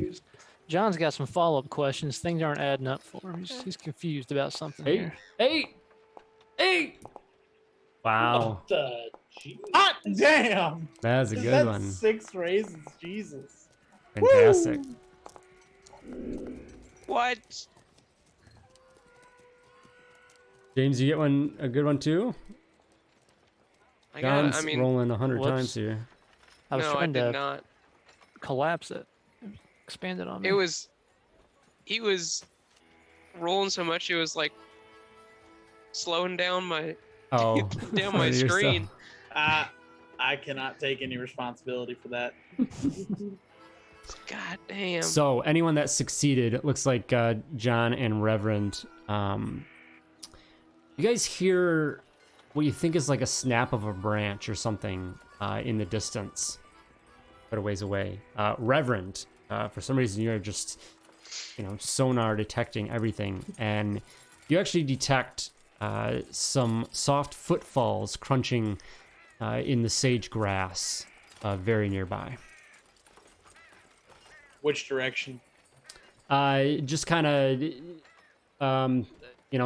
John's got some follow-up questions. Things aren't adding up for him. He's confused about something here. 8! Wow, What the jeez? Hot damn! that's a good That's one. 6 raisins, Jesus. Fantastic. What? James, you get a good one too? John's I mean, rolling 100 whoops. times here. I was no, I trying did to not. collapse it. Expand it on me. He was rolling so much it was like slowing down my Oh, down my yourself. screen. I cannot take any responsibility for that. God damn. So anyone that succeeded, it looks like John and Reverend. You guys hear what you think is like a snap of a branch or something in the distance, but a ways away. Reverend, for some reason you're just, sonar detecting everything, and you actually detect some soft footfalls crunching in the sage grass very nearby. Which direction? Just kind of,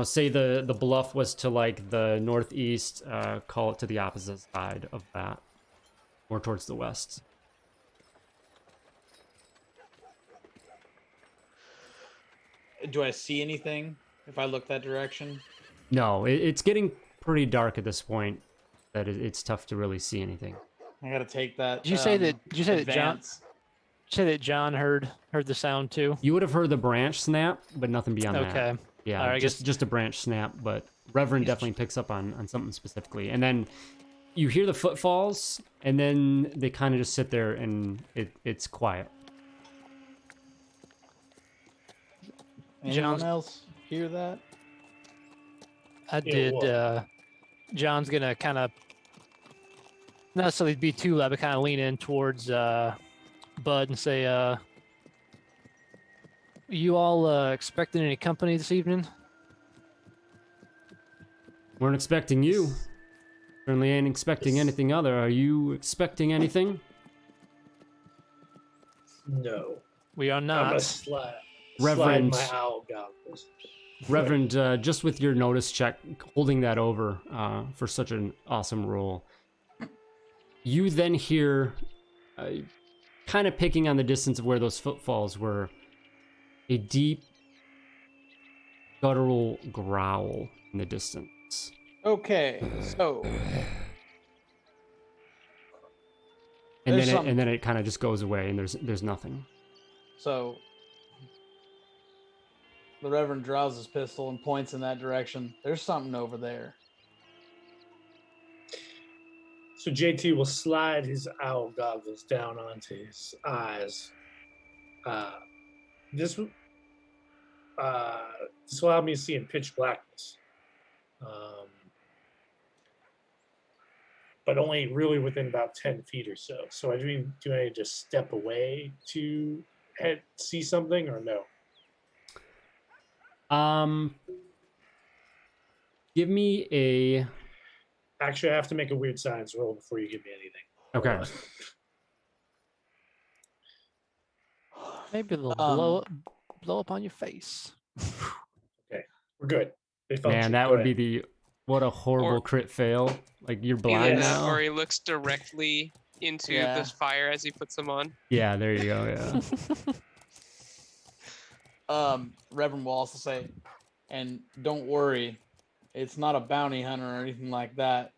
say the bluff was to like the northeast, call it to the opposite side of that, more towards the west. Do I see anything if I look that direction? No, it's getting pretty dark at this point that it's tough to really see anything. I gotta take that. Did you say that John? advance. Say that John heard the sound too. You would have heard the branch snap, but nothing beyond that. Okay. Yeah, All right, I just a branch snap, but Reverend definitely picks up on something specifically. And then you hear the footfalls, and then they kind of just sit there, and it's quiet. Anyone else hear that? I Yeah, did. what? John's gonna kind of not necessarily be too loud, but kind of lean in towards Bud and say, "You all expecting any company this evening?" Weren't expecting you. Certainly ain't expecting anything other. Are you expecting anything? No. We are I'm gonna not. slide Reverend. my owl goggles. Reverend, just with your notice check, holding that over for such an awesome roll, you then hear, kind of picking on the distance of where those footfalls were, a deep, guttural growl in the distance. Okay, so And There's then it kind of just goes away, and there's nothing. So the Reverend draws his pistol and points in that direction. There's something over there. So JT will slide his owl goggles down onto his eyes. This will allow me to see in pitch blackness, but only really within about 10 feet or so. So do I need to just step away to see something, or no? Give me a. Actually, I have to make a weird science roll before you give me anything. Hold Okay. on. Maybe they'll blow up on your face. We're good. They function. Man, that Go would ahead. be what a horrible Or- crit fail. Like you're blind Either that now. or he looks directly into Yeah. this fire as he puts them on. Yeah, there you go. Yeah. Reverend will also say, and don't worry, it's not a bounty hunter or anything like that.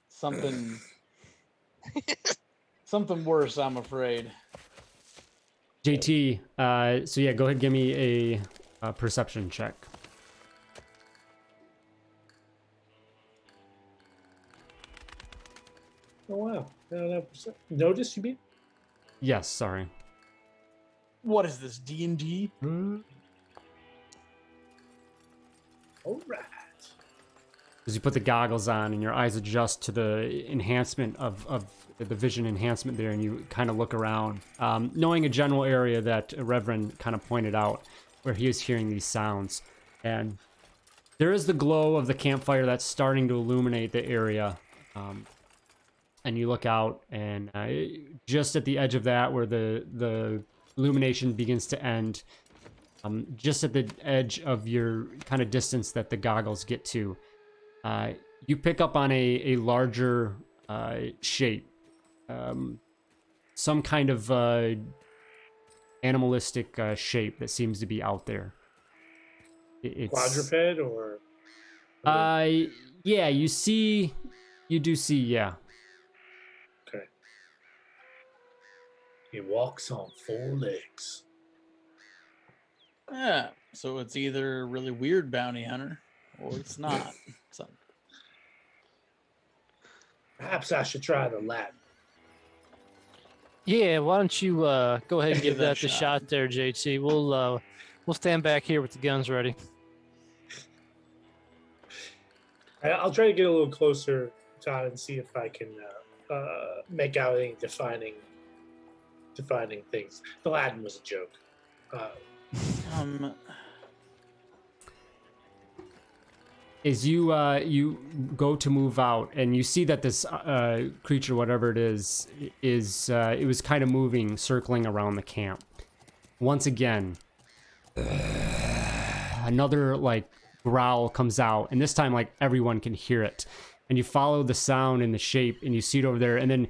Something worse, I'm afraid. JT, so yeah, go ahead and give me a perception check. Oh wow. No, notice you mean? Yes, sorry. What is this, D&D? All right. As you put the goggles on and your eyes adjust to the enhancement of the vision enhancement there, and you kind of look around, knowing a general area that Reverend kind of pointed out, where he is hearing these sounds. And there is the glow of the campfire that's starting to illuminate the area. And you look out, and just at the edge of that, where the illumination begins to end, just at the edge of your kind of distance that the goggles get to, you pick up on a larger shape. Some kind of animalistic shape that seems to be out there. It's Quadruped or? yeah, you do see, yeah. Okay. He walks on 4 legs. Yeah, so it's either a really weird bounty hunter or it's not. So. Perhaps I should try the Latin. Yeah, why don't you go ahead and give Give that that the a shot there, JT. We'll stand back here with the guns ready. I'll try to get a little closer, Todd, and see if I can make out any defining things. The Latin was a joke. Is you go to move out, and you see that this creature, whatever it is it was kind of moving, circling around the camp. Once again, another like growl comes out, and this time like everyone can hear it. And you follow the sound and the shape, and you see it over there. And then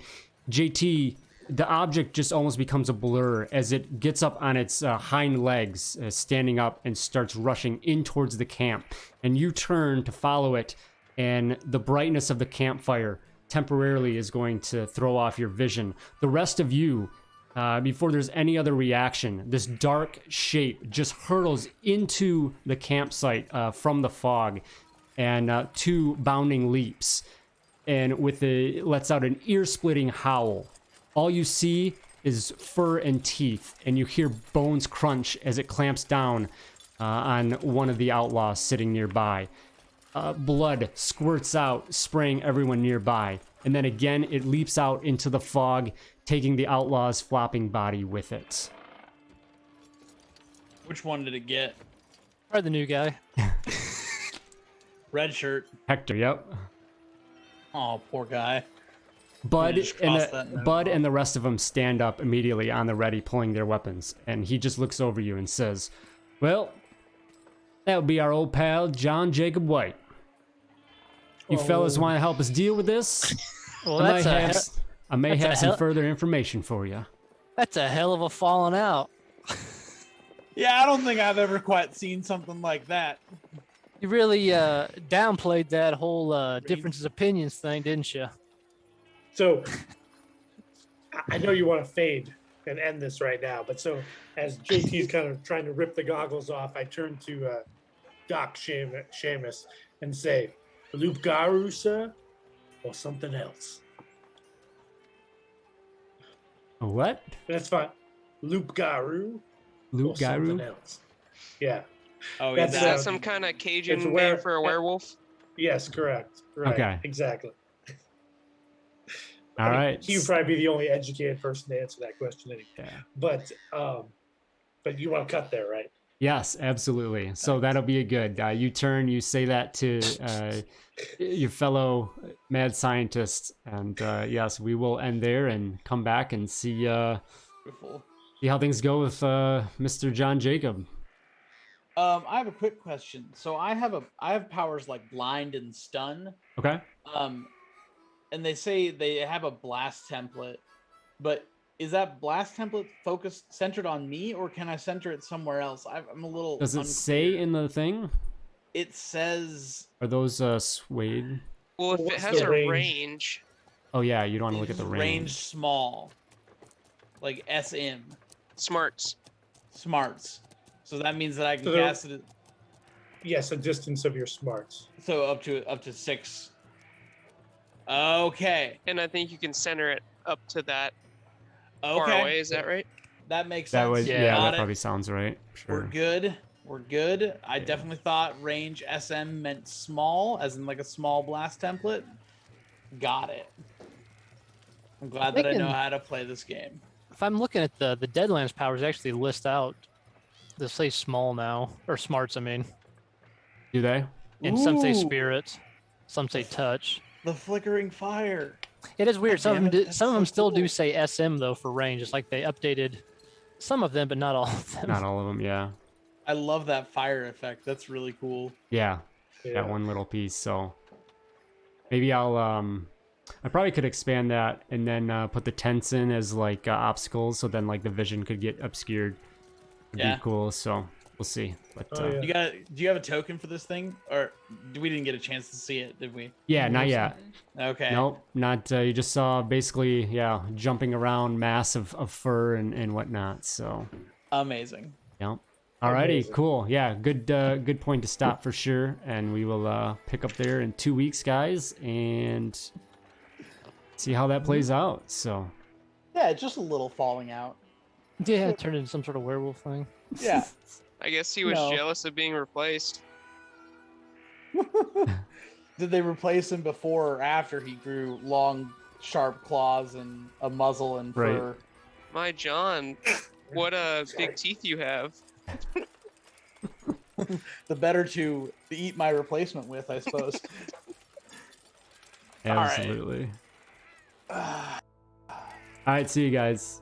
JT, the object just almost becomes a blur as it gets up on its hind legs, standing up, and starts rushing in towards the camp. And you turn to follow it, and the brightness of the campfire temporarily is going to throw off your vision. The rest of you, before there's any other reaction, this dark shape just hurtles into the campsite from the fog, and 2 bounding leaps, and lets out an ear-splitting howl. All you see is fur and teeth, and you hear bones crunch as it clamps down on one of the outlaws sitting nearby. Blood squirts out, spraying everyone nearby, and then again it leaps out into the fog, taking the outlaw's flopping body with it. Which one did it get? Probably the new guy. Red shirt. Hector, yep. Oh, poor guy. Bud just crossed that note off. and the rest of them stand up immediately on the ready, pulling their weapons. And he just looks over you and says, "Well, that would be our old pal, John Jacob White. You fellas want to help us deal with this? Well, I may that's a have some hell- further information for you." that's a hell of a falling out. Yeah, I don't think I've ever quite seen something like that. You really downplayed that whole differences of opinions thing, didn't you? So I know you want to fade and end this right now, but so as JT's kind of trying to rip the goggles off, I turn to Doc Seamus and say, "Loop Garu, sir, or something else?" What? That's fine. Loop Garu Luke or something Garu? else. Yeah. Oh, That's, Is yeah. that some kind of Cajun it's name where- for a werewolf? Yes, correct. Right. Okay. Exactly. All right. You'd probably be the only educated person to answer that question anyway. Yeah. But you want to cut there, right? Yes, absolutely. So that'll be a good. You turn, you say that to your fellow mad scientist, and yes, we will end there and come back and see Beautiful. how things go with Mr. John Jacob. I have a quick question. So I have powers like blind and stun. Okay. And they say they have a blast template, but is that blast template centered on me, or can I center it somewhere else? I'm a little. Does it say in the thing? It says. Are those SWADE? Well, if it What's has the a range? range, Oh yeah, you don't want to look at the range. Small. Like SM. smarts. Smarts. So that means that I can So there- cast it. Yes, a distance of your smarts. So up to 6. Okay. And I think you can center it up to that far Okay. away. Is that right? That makes That sense. would, Yeah, yeah, Got that it. probably sounds right. We're Sure. good. We're good. I definitely thought range SM meant small, as in like a small blast template. Got it. I'm glad that I know Thinking- how to play this game. If I'm looking at the Deadlands powers, they actually list out They say small now, or smarts, I mean. Do they? And some say Ooh, spirit, some say touch. the flickering fire. It is weird. God Some of damn them, it, that's some of them so still do cool. say SM though for range. It's like they updated some of them, but not all of them. Not all of them, yeah. I love that fire effect. That's really cool. Yeah, Yeah. that one little piece. So maybe I probably could expand that and then put the tents in as like obstacles, so then like the vision could get obscured. It'd Yeah. be cool. So we'll see. But Oh, yeah. Do you have a token for this thing, or we didn't get a chance to see it, did we? yeah, not yet. Okay. Nope, not. You just saw basically, yeah, jumping around mass of fur and whatnot. So Amazing. yeah. Alrighty, Amazing. cool. Yeah, good point to stop for sure. And we will pick up there in 2 weeks, guys, and see how that plays out. So Yeah, just a little falling out. Yeah, it turned into some sort of werewolf thing. Yeah. I guess he was No. jealous of being replaced. Did they replace him before or after he grew long, sharp claws and a muzzle and Right. fur? My John, what big teeth you have. The better to eat my replacement with, I suppose. right. absolutely. All right, see you guys.